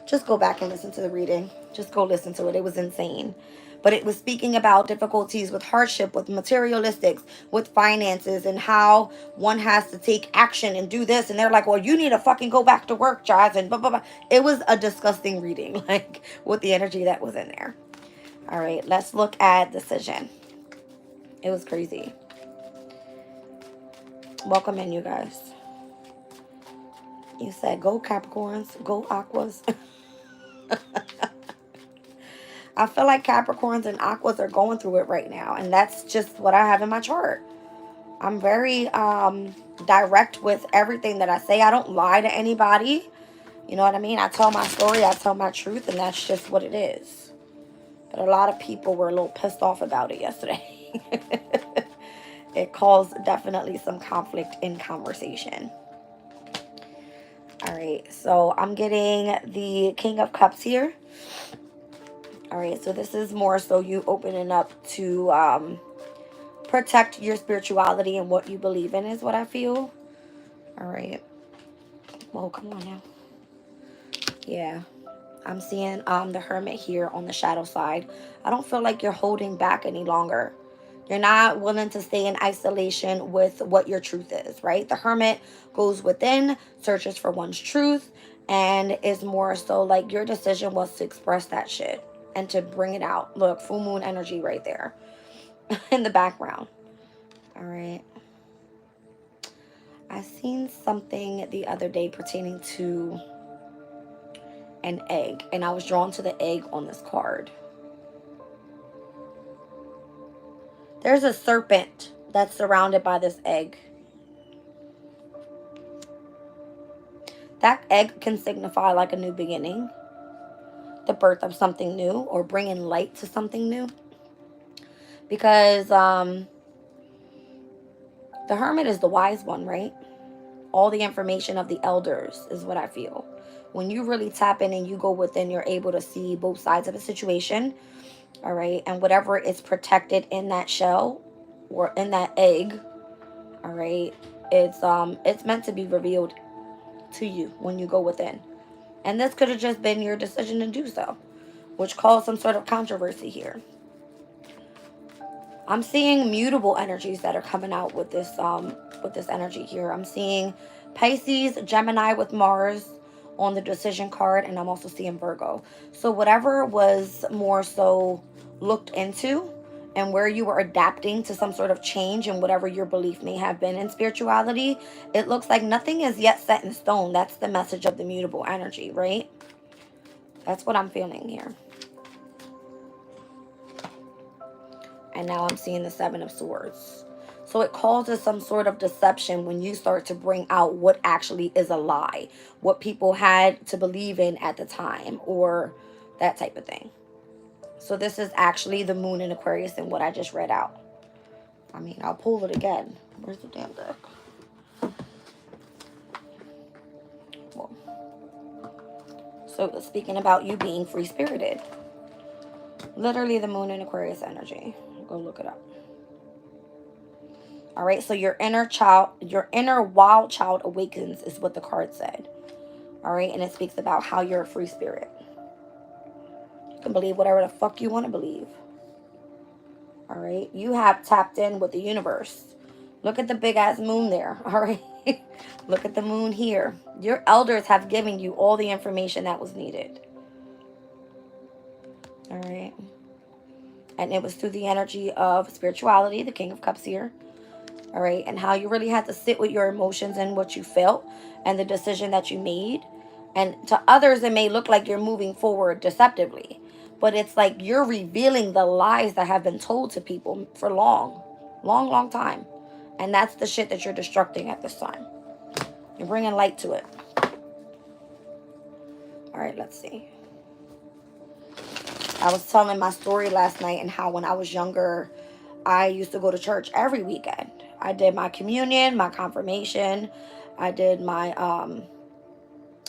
just go back and listen to the reading. Just go listen to it. It was insane. But it was speaking about difficulties with hardship, with materialistics, with finances, and how one has to take action and do this. And they're like, well, you need to fucking go back to work, Jazz, and blah, blah, blah. It was a disgusting reading, like, with the energy that was in there. All right, let's look at decision. It was crazy. Welcome in, you guys. You said, go Capricorns, go Aquas. I feel like Capricorns and Aquas are going through it right now. And that's just what I have in my chart. I'm very direct with everything that I say. I don't lie to anybody. You know what I mean? I tell my story. I tell my truth. And that's just what it is. But a lot of people were a little pissed off about it yesterday. It caused definitely some conflict in conversation. All right. So I'm getting the King of Cups here. All right, so this is more so you opening up to protect your spirituality and what you believe in is what I feel. All right. Well, come on now. Yeah. I'm seeing the Hermit here on the shadow side. I don't feel like you're holding back any longer. You're not willing to stay in isolation with what your truth is, right? The Hermit goes within, searches for one's truth, and is more so like your decision was to express that shit and to bring it out. Look, full moon energy right there in the background. All right. I seen something the other day pertaining to an egg, and I was drawn to the egg on this card. There's a serpent that's surrounded by this egg. That egg can signify like a new beginning, the birth of something new, or bringing light to something new. Because the Hermit is the wise one, right? All the information of the elders is what I feel. When you really tap in and you go within, you're able to see both sides of a situation. All right. And whatever is protected in that shell or in that egg, all right, it's meant to be revealed to you when you go within. And this could have just been your decision to do so, which caused some sort of controversy here. I'm seeing mutable energies that are coming out with this energy here. I'm seeing Pisces, Gemini with Mars on the decision card, and I'm also seeing Virgo. So whatever was more so looked into and where you were adapting to some sort of change in whatever your belief may have been in spirituality, it looks like nothing is yet set in stone. That's the message of the mutable energy, right? That's what I'm feeling here. And now I'm seeing the Seven of Swords. So it causes some sort of deception when you start to bring out what actually is a lie, what people had to believe in at the time, or that type of thing. So this is actually the moon in Aquarius and what I just read out. I mean, I'll pull it again. Where's the damn deck? Well, so speaking about you being free-spirited. Literally the moon in Aquarius energy. Go look it up. All right, so your inner wild child awakens is what the card said. All right, and it speaks about how you're a free spirit. You can believe whatever the fuck you want to believe. All right. You have tapped in with the universe. Look at the big ass moon there. All right. Look at the moon here. Your elders have given you all the information that was needed. All right. And it was through the energy of spirituality, the King of Cups here. All right. And how you really had to sit with your emotions and what you felt and the decision that you made. And to others, it may look like you're moving forward deceptively. But it's like you're revealing the lies that have been told to people for long time. And that's the shit that you're destructing at this time. You're bringing light to it. All right, let's see. I was telling my story last night and how when I was younger, I used to go to church every weekend. I did my communion, my confirmation. I did my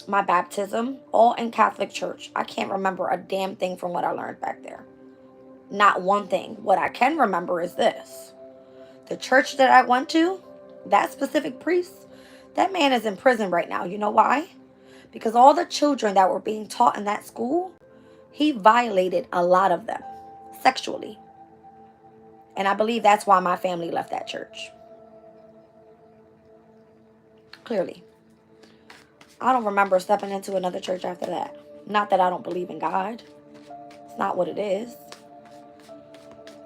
baptism, all in Catholic church. I can't remember a damn thing from what I learned back there. Not one thing. What I can remember is this. The church that I went to, that specific priest, that man is in prison right now. You know why? Because all the children that were being taught in that school, he violated a lot of them sexually. And I believe that's why my family left that church. Clearly. I don't remember stepping into another church after that. Not that I don't believe in God. It's not what it is.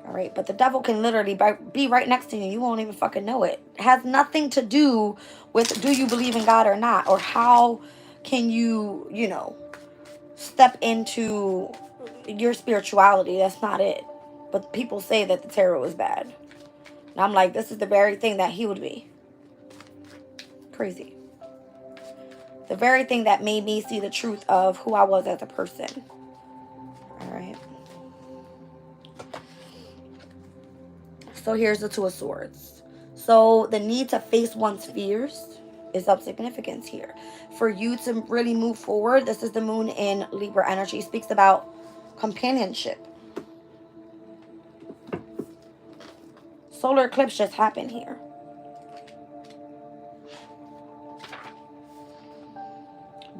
All right, but the devil can literally be right next to you. You won't even fucking know it. It has nothing to do with do you believe in God or not, or how can you, step into your spirituality. That's not it. But people say that the tarot is bad. And I'm like, this is the very thing that healed me. Crazy. The very thing that made me see the truth of who I was as a person. All right. So here's the Two of Swords. So the need to face one's fears is of significance here. For you to really move forward, this is the moon in Libra energy. Speaks about companionship. Solar eclipse just happened here.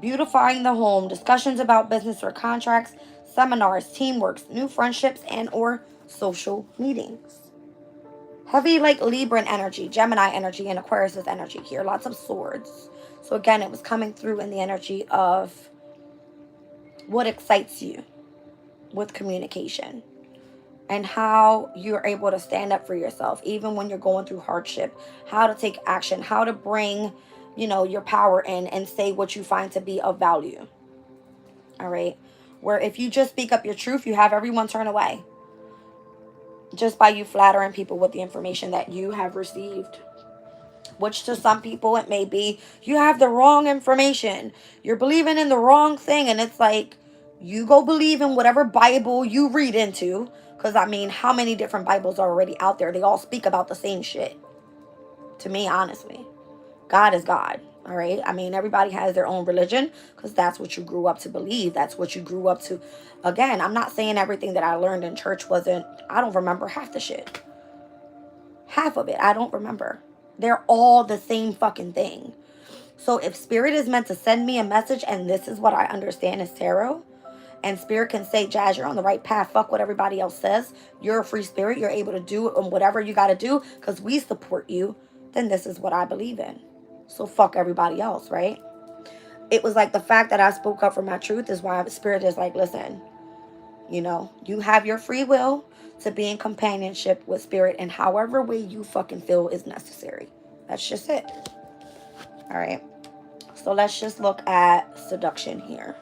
Beautifying the home, discussions about business or contracts, seminars, teamworks, new friendships, and or social meetings. Heavy like Libran energy, Gemini energy, and Aquarius energy here. Lots of swords. So again, it was coming through in the energy of what excites you with communication. And how you're able to stand up for yourself, even when you're going through hardship. How to take action. How to bring, your power in and say what you find to be of value. All right. Where if you just speak up your truth, you have everyone turn away. Just by you flattering people with the information that you have received. Which to some people it may be, you have the wrong information. You're believing in the wrong thing. And it's like, you go believe in whatever Bible you read into. Because, how many different Bibles are already out there? They all speak about the same shit. To me, honestly. God is God. All right? Everybody has their own religion. Because that's what you grew up to believe. That's what you grew up to. Again, I'm not saying everything that I learned in church wasn't. I don't remember half the shit. Half of it, I don't remember. They're all the same fucking thing. So if Spirit is meant to send me a message, and this is what I understand is tarot, and Spirit can say, Jazz, you're on the right path. Fuck what everybody else says. You're a free spirit. You're able to do whatever you got to do because we support you. Then this is what I believe in. So fuck everybody else, right? It was like the fact that I spoke up for my truth is why Spirit is like, listen, you have your free will to be in companionship with Spirit in however way you fucking feel is necessary. That's just it. All right. So let's just look at seduction here.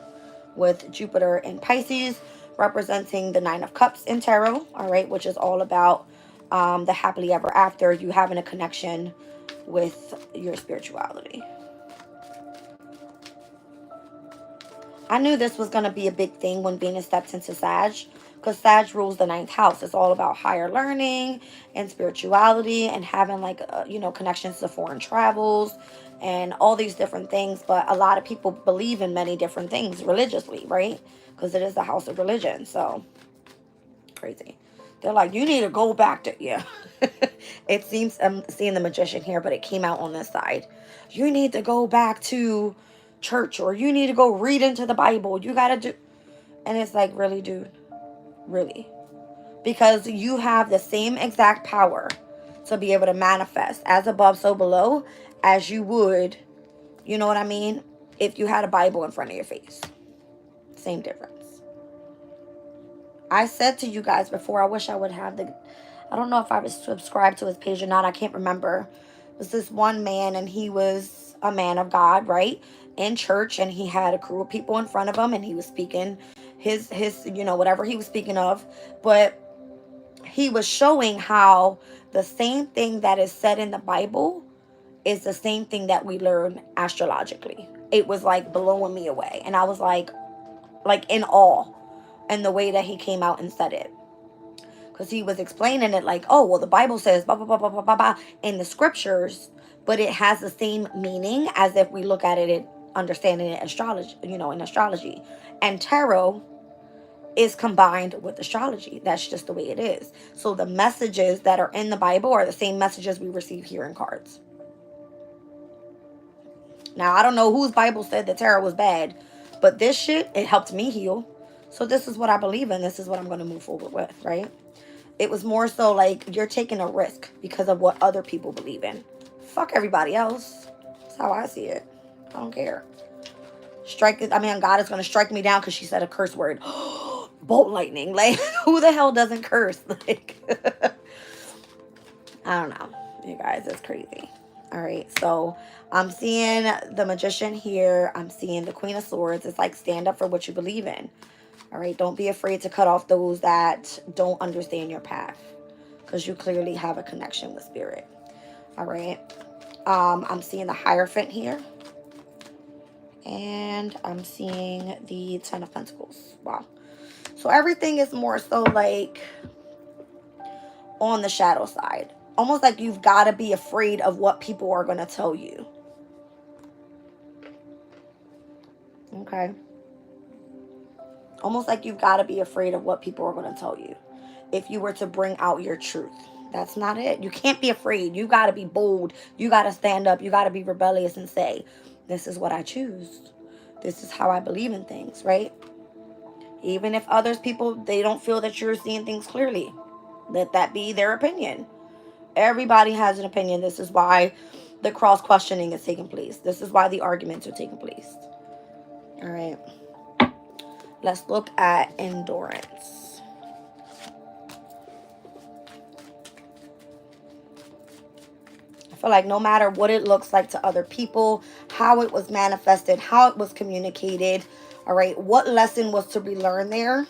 With Jupiter in Pisces, representing the Nine of Cups in tarot, all right, which is all about the happily ever after, you having a connection with your spirituality. I knew this was going to be a big thing when Venus stepped into Sag, because Sag rules the 9th house. It's all about higher learning and spirituality and having connections to foreign travels and all these different things. But a lot of people believe in many different things religiously, right? Because it is the house of religion. So crazy. They're like, you need to go back to, yeah. It seems, I'm seeing the Magician here, but it came out on this side. You need to go back to church, or you need to go read into the Bible. You got to do, And it's like, really, dude? Really? Because you have the same exact power to be able to manifest as above, so below, as you would, you know what I mean, if you had a Bible in front of your face. Same difference. I said to you guys before, I wish I would have I don't know if I was subscribed to his page or not. I can't remember. It was this one man, and he was a man of God, right? In church, and he had a crew of people in front of him, and he was speaking his whatever he was speaking of. But he was showing how the same thing that is said in the Bible is the same thing that we learn astrologically. It was like blowing me away. And I was like in awe in the way that he came out and said it. Because he was explaining it like, oh, well, the Bible says blah, blah, blah, blah, blah, blah, blah, in the scriptures, but it has the same meaning as if we look at it, understanding it astrology, in astrology. And tarot is combined with astrology. That's just the way it is. So the messages that are in the Bible are the same messages we receive here in cards. Now, I don't know whose Bible said that tarot was bad, but this shit, it helped me heal. So this is what I believe in. This is what I'm going to move forward with, right? It was more so like you're taking a risk because of what other people believe in. Fuck everybody else. That's how I see it. I don't care. God is going to strike me down because she said a curse word. Bolt lightning. Like, who the hell doesn't curse? Like, I don't know. You guys, it's crazy. All right, so I'm seeing the Magician here. I'm seeing the Queen of Swords. It's like, stand up for what you believe in. All right, don't be afraid to cut off those that don't understand your path, because you clearly have a connection with spirit. All right, I'm seeing the Hierophant here. And I'm seeing the Ten of Pentacles. Wow. So everything is more so like on the shadow side. Almost like you've got to be afraid of what people are going to tell you. Okay. Almost like you've got to be afraid of what people are going to tell you. If you were to bring out your truth. That's not it. You can't be afraid. You got to be bold. You got to stand up. You got to be rebellious and say, this is what I choose. This is how I believe in things, right? Even if others people, they don't feel that you're seeing things clearly. Let that be their opinion. Everybody has an opinion. This is why the cross questioning is taking place. This is why the arguments are taking place. All right. Let's look at endurance. I feel like no matter what it looks like to other people, how it was manifested, how it was communicated, all right, what lesson was to be learned there,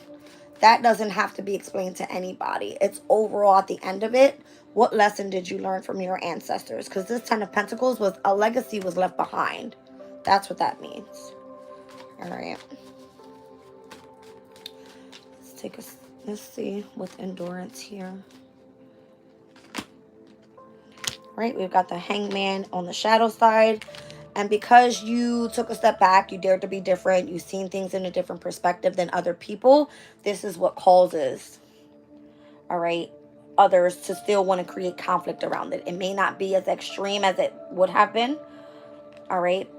that doesn't have to be explained to anybody. It's overall at the end of it, what lesson did you learn from your ancestors? Because this Ten of Pentacles was a legacy was left behind. That's what that means. All right. Let's see with endurance here. Right, we've got the Hangman on the shadow side. And because you took a step back, you dared to be different, you've seen things in a different perspective than other people, this is what causes, all right, others to still want to create conflict around it. It may not be as extreme as it would have been, all right,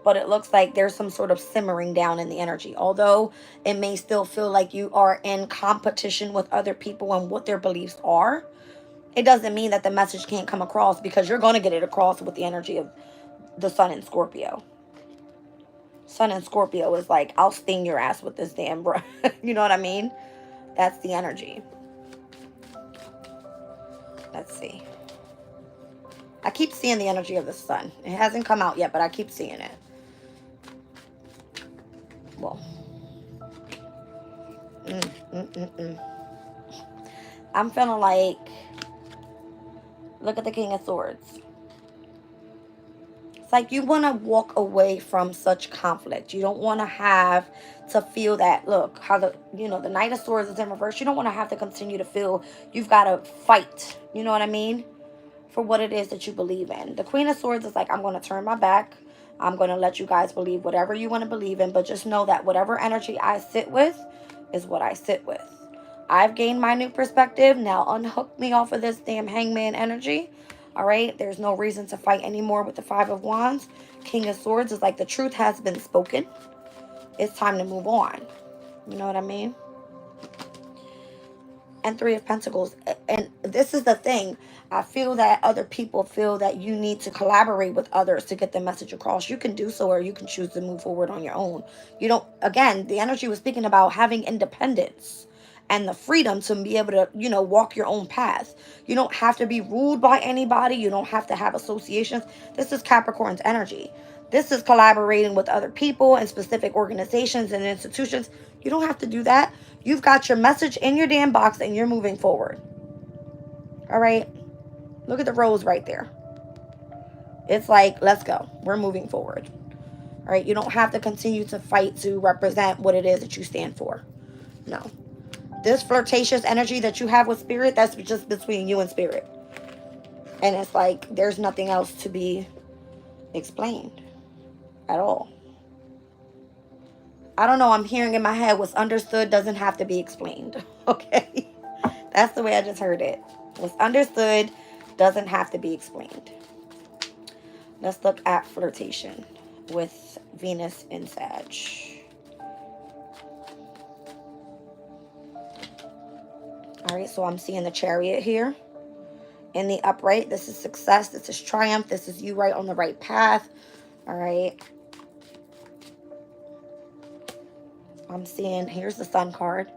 but it looks like there's some sort of simmering down in the energy. Although it may still feel like you are in competition with other people and what their beliefs are, it doesn't mean that the message can't come across, because you're going to get it across with the energy of the Sun in Scorpio. Sun in Scorpio is like, I'll sting your ass with this damn bro. You know what I mean? That's the energy. Let's see. I keep seeing the energy of the Sun. It hasn't come out yet, but I keep seeing it. Well. I'm feeling like, look at the King of Swords. It's like you want to walk away from such conflict. You don't want to have to feel that, look, how the Knight of Swords is in reverse. You don't want to have to continue to feel you've got to fight, you know what I mean, for what it is that you believe in. The Queen of Swords is like, I'm going to turn my back. I'm going to let you guys believe whatever you want to believe in, but just know that whatever energy I sit with is what I sit with. I've gained my new perspective. Now unhook me off of this damn Hangman energy. All right, there's no reason to fight anymore with the Five of Wands. King of Swords is like, the truth has been spoken. It's time to move on. You know what I mean? And Three of Pentacles. And this is the thing. I feel that other people feel that you need to collaborate with others to get the message across. You can do so, or you can choose to move forward on your own. You don't, again, the energy was speaking about having independence and the freedom to be able to, you know, walk your own path. You don't have to be ruled by anybody. You don't have to have associations. This is Capricorn's energy. This is collaborating with other people and specific organizations and institutions. You don't have to do that. You've got your message in your damn box and you're moving forward. All right? Look at the rose right there. It's like, let's go. We're moving forward. All right? You don't have to continue to fight to represent what it is that you stand for. No. This flirtatious energy that you have with spirit, that's just between you and spirit. And it's like, there's nothing else to be explained at all. I don't know. I'm hearing in my head what's understood doesn't have to be explained. Okay? That's the way I just heard it. What's understood doesn't have to be explained. Let's look at flirtation with Venus in Sag. All right, so I'm seeing the Chariot here. In the upright, this is success. This is triumph. This is you right on the right path. All right. I'm seeing, here's the Sun card.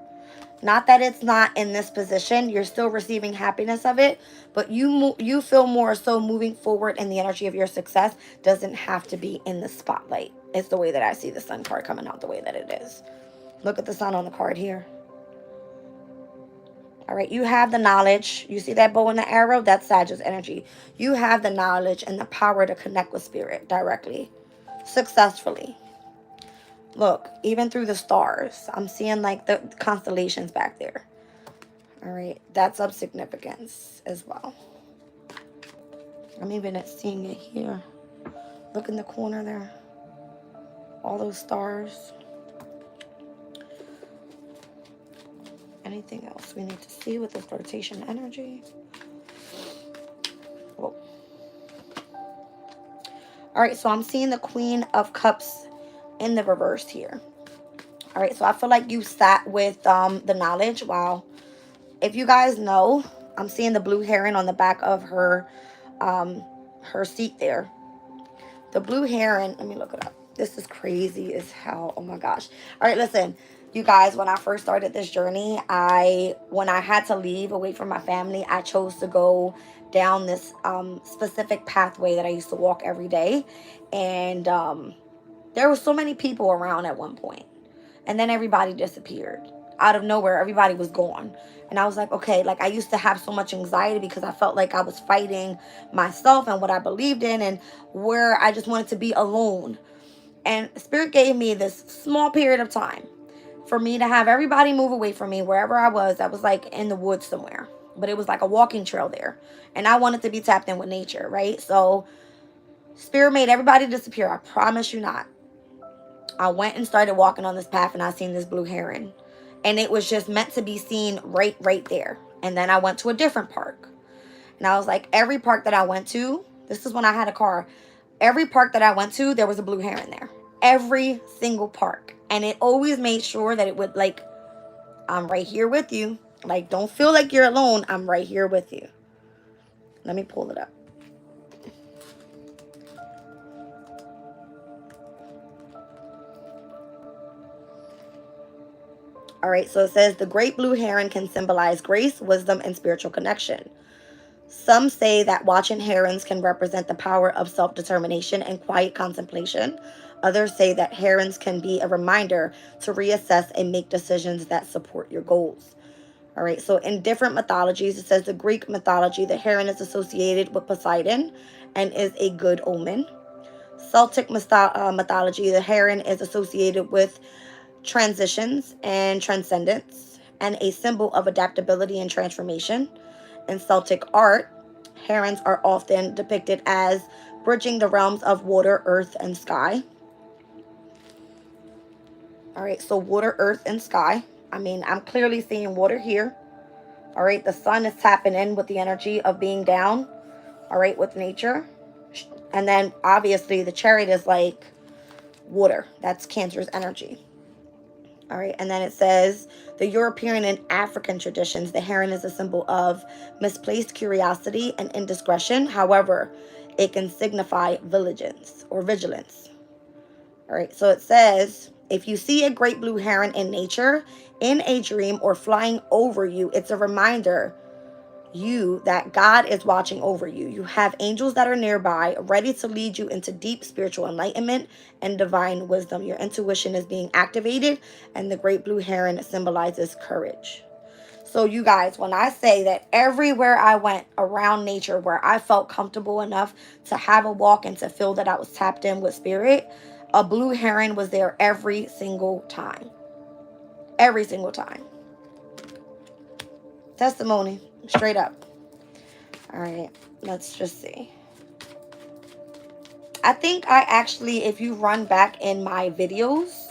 Not that it's not in this position. You're still receiving happiness of it. But you feel more so moving forward, and the energy of your success doesn't have to be in the spotlight. It's the way that I see the Sun card coming out the way that it is. Look at the Sun on the card here. All right, you have the knowledge. You see that bow and the arrow? That's Sagittarius energy. You have the knowledge and the power to connect with spirit directly, successfully. Look, even through the stars, I'm seeing like the constellations back there. All right, that's of significance as well. I'm even seeing it here. Look in the corner there. All those stars. Anything else we need to see with the flirtation energy? Whoa. All right, so I'm seeing the Queen of Cups in the reverse here. All right, so I feel like you sat with the knowledge. Wow. If you guys know, I'm seeing the blue heron on the back of her seat there. The blue heron, let me look it up. This is crazy as hell. Oh my gosh. All right, listen, you guys, when I first started this journey, when I had to leave away from my family, I chose to go down this specific pathway that I used to walk every day. And there were so many people around at one point. And then everybody disappeared. Out of nowhere, everybody was gone. And I was like, okay, like I used to have so much anxiety because I felt like I was fighting myself and what I believed in, and where I just wanted to be alone. And Spirit gave me this small period of time for me to have everybody move away from me wherever I was. I was like in the woods somewhere, but it was like a walking trail there. And I wanted to be tapped in with nature, right? So Spirit made everybody disappear. I promise you not. I went and started walking on this path, and I seen this blue heron. And it was just meant to be seen right there. And then I went to a different park. And I was like, every park that I went to, this is when I had a car. Every park that I went to, there was a blue heron there. Every single park. And it always made sure that it would like, I'm right here with you. Like, don't feel like you're alone. I'm right here with you. Let me pull it up. All right, so it says the great blue heron can symbolize grace, wisdom, and spiritual connection. Some say that watching herons can represent the power of self-determination and quiet contemplation. Others say that herons can be a reminder to reassess and make decisions that support your goals. All right, so in different mythologies, it says the Greek mythology, the heron is associated with Poseidon and is a good omen. Celtic mythology, the heron is associated with transitions and transcendence, and a symbol of adaptability and transformation. In Celtic art, herons are often depicted as bridging the realms of water, earth, and sky. All right, so water, earth, and sky. I mean, I'm clearly seeing water here. All right, the sun is tapping in with the energy of being down, all right, with nature. And then obviously the chariot is like water. That's Cancer's energy. All right, and then it says the European and African traditions, the heron is a symbol of misplaced curiosity and indiscretion. However, it can signify vigilance or vigilance. All right, so it says if you see a great blue heron in nature, in a dream, or flying over you, it's a reminder that God is watching over you. You have angels that are nearby, ready to lead you into deep spiritual enlightenment and divine wisdom. Your intuition is being activated, and the great blue heron symbolizes courage. So you guys, when I say that everywhere I went around nature where I felt comfortable enough to have a walk and to feel that I was tapped in with spirit, a blue heron was there every single time. Every single time. Testimony, straight up. All right, let's just see. I think I actually, if you run back in my videos,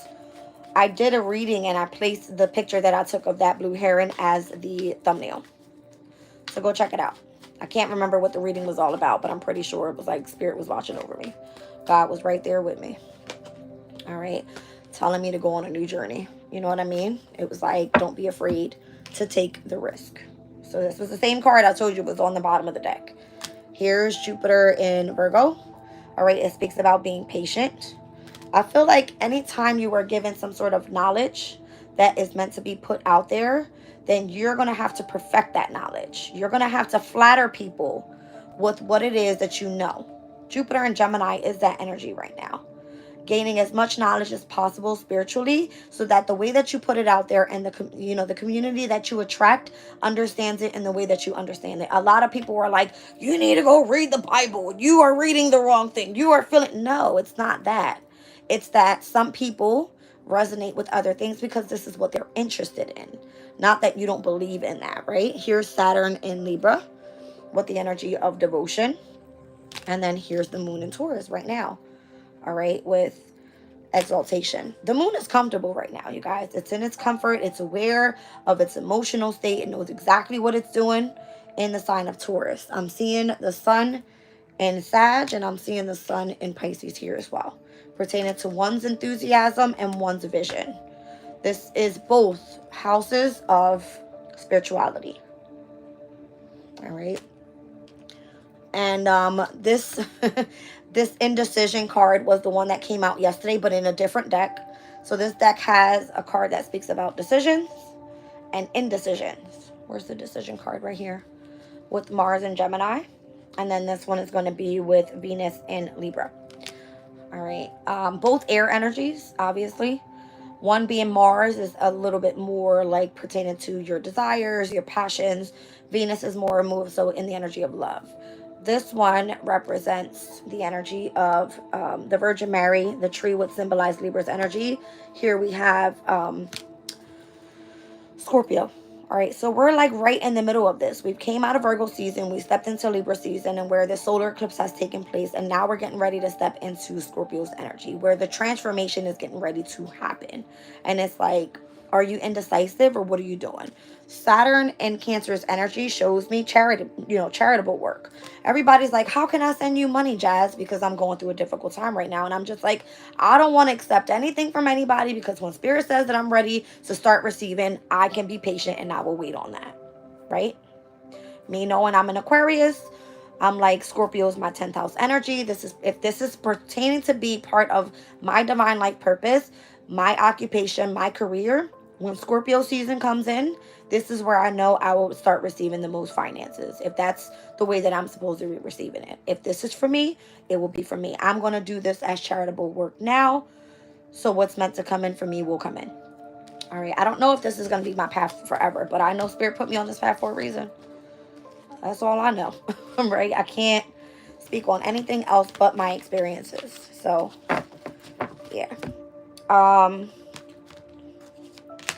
I did a reading and I placed the picture that I took of that blue heron as the thumbnail. So go check it out. I can't remember what the reading was all about, but I'm pretty sure it was like spirit was watching over me. God was right there with me. All right. Telling me to go on a new journey. You know what I mean? It was like, don't be afraid to take the risk. So this was the same card I told you was on the bottom of the deck. Here's Jupiter in Virgo. All right. It speaks about being patient. I feel like anytime you are given some sort of knowledge that is meant to be put out there, then you're going to have to perfect that knowledge. You're going to have to flatter people with what it is that you know. Jupiter and Gemini is that energy right now. Gaining as much knowledge as possible spiritually, so that the way that you put it out there and the community that you attract understands it in the way that you understand it. A lot of people are like, you need to go read the Bible. You are reading the wrong thing. You are feeling. No, it's not that. It's that some people resonate with other things because this is what they're interested in. Not that you don't believe in that, right? Here's Saturn in Libra with the energy of devotion. And then here's the moon in Taurus right now. All right, with exaltation. The moon is comfortable right now, you guys. It's in its comfort. It's aware of its emotional state. It knows exactly what it's doing in the sign of Taurus. I'm seeing the sun in Sag, and I'm seeing the sun in Pisces here as well, pertaining to one's enthusiasm and one's vision. This is both houses of spirituality. All right. And this this indecision card was the one that came out yesterday, but in a different deck. So this deck has a card that speaks about decisions and indecisions. Where's the decision card? Right here with Mars and Gemini. And then this one is going to be with Venus in Libra. All right. Both air energies, obviously. One being Mars is a little bit more like pertaining to your desires, your passions. Venus is more so in the energy of love. This one represents the energy of the Virgin Mary. The tree would symbolize Libra's energy. Here we have Scorpio. All right, so we're like right in the middle of this. We came out of Virgo season, we stepped into Libra season, and where the solar eclipse has taken place, and now we're getting ready to step into Scorpio's energy, where the transformation is getting ready to happen. And it's like, are you indecisive or what are you doing? Saturn in Cancer's energy shows me charitable work. Everybody's like, how can I send you money, Jazz? Because I'm going through a difficult time right now. And I'm just like, I don't want to accept anything from anybody, because when Spirit says that I'm ready to start receiving, I can be patient and I will wait on that. Right? Me knowing I'm an Aquarius, I'm like, Scorpio is my 10th house energy. If this is pertaining to be part of my divine life purpose, my occupation, my career, when Scorpio season comes in, this is where I know I will start receiving the most finances. If that's the way that I'm supposed to be receiving it. If this is for me, it will be for me. I'm going to do this as charitable work now. So what's meant to come in for me will come in. All right. I don't know if this is going to be my path forever, but I know Spirit put me on this path for a reason. That's all I know. Right? I can't speak on anything else but my experiences. So, yeah.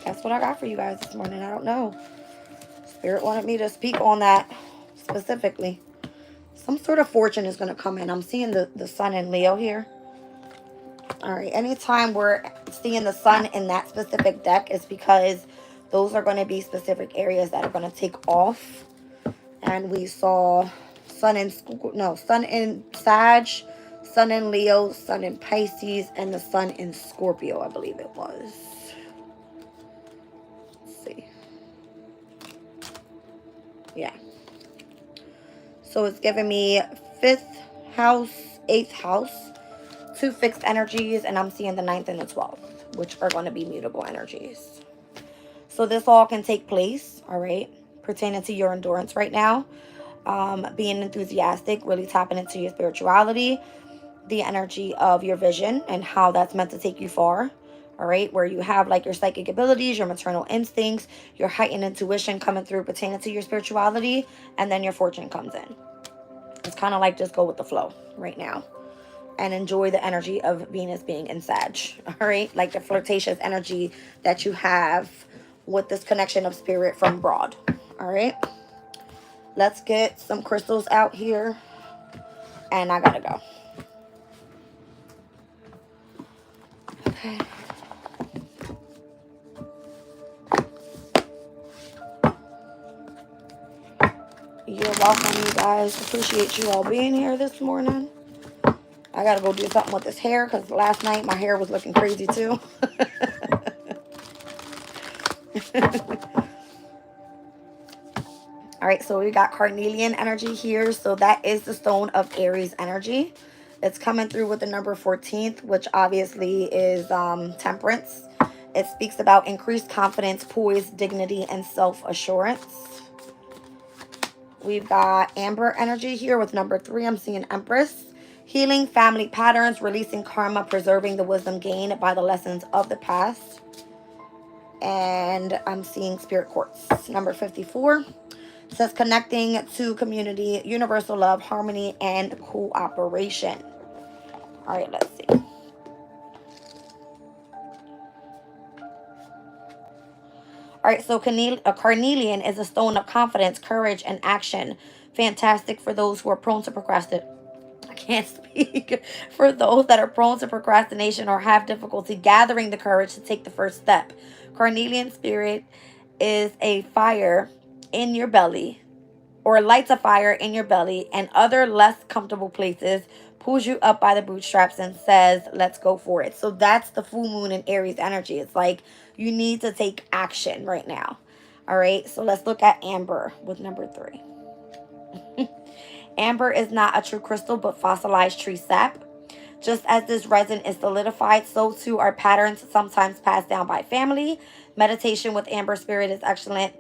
That's what I got for you guys this morning. I don't know. Spirit wanted me to speak on that specifically. Some sort of fortune is going to come in. I'm seeing the sun in Leo here. All right. Anytime we're seeing the sun in that specific deck is because those are going to be specific areas that are going to take off. And we saw sun in Sag, sun in Leo, sun in Pisces, and the sun in Scorpio, I believe it was. Yeah. So it's giving me 5th house, 8th house, 2 fixed energies, and I'm seeing the 9th and the 12th, which are going to be mutable energies. So this all can take place, all right, pertaining to your endurance right now. Being enthusiastic, really tapping into your spirituality, the energy of your vision and how that's meant to take you far. All right, where you have like your psychic abilities, your maternal instincts, your heightened intuition coming through pertaining to your spirituality, and then your fortune comes in. It's kind of like just go with the flow right now and enjoy the energy of Venus being in Sag. All right, like the flirtatious energy that you have with this connection of spirit from broad. All right, let's get some crystals out here, and I gotta go. Okay. You're welcome, you guys. Appreciate you all being here this morning. I gotta go do something with this hair because last night my hair was looking crazy too. All right, so we got carnelian energy here. So that is the stone of Aries energy. It's coming through with the number 14th, which obviously is temperance. It speaks about increased confidence, poise, dignity, and self-assurance. We've got amber energy here with number 3. I'm seeing Empress. Healing family patterns, releasing karma, preserving the wisdom gained by the lessons of the past. And I'm seeing Spirit Quartz. Number 54. It says connecting to community, universal love, harmony, and cooperation. All right, let's see. All right, so a carnelian is a stone of confidence, courage, and action. Fantastic for those who are prone to procrastinate. I can't speak. For those that are prone to procrastination or have difficulty gathering the courage to take the first step. Carnelian spirit is a fire in your belly, or lights a fire in your belly and other less comfortable places, pulls you up by the bootstraps and says, let's go for it. So that's the full moon in Aries energy. It's like you need to take action right now. All right, so let's look at amber with number 3. Amber is not a true crystal, but fossilized tree sap. Just as this resin is solidified, so too are patterns sometimes passed down by family. Meditation with amber spirit is excellent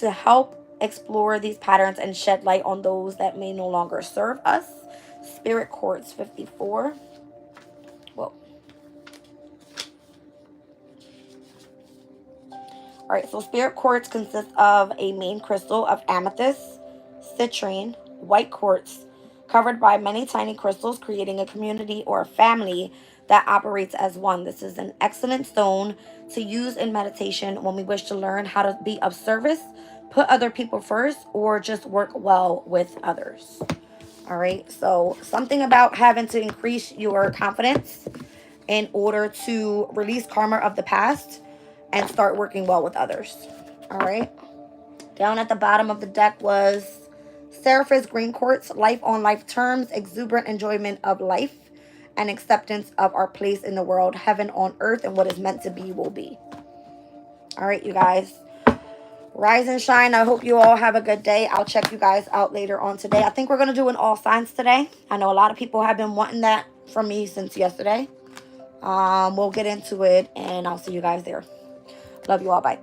to help explore these patterns and shed light on those that may no longer serve us. Spirit Quartz 54. Whoa. All right, so Spirit Quartz consists of a main crystal of amethyst, citrine, white quartz, covered by many tiny crystals, creating a community or a family that operates as one. This is an excellent stone to use in meditation when we wish to learn how to be of service, put other people first, or just work well with others. All right, so something about having to increase your confidence in order to release karma of the past and start working well with others. All right, down at the bottom of the deck was Seraphis Green Quartz, life on life terms, exuberant enjoyment of life, and acceptance of our place in the world, heaven on earth, and what is meant to be will be. All right, you guys. Rise and shine. I hope you all have a good day. I'll check you guys out later on today. I think we're going to do an all signs today. I know a lot of people have been wanting that from me since yesterday. We'll get into it, and I'll see you guys there. Love you all. Bye.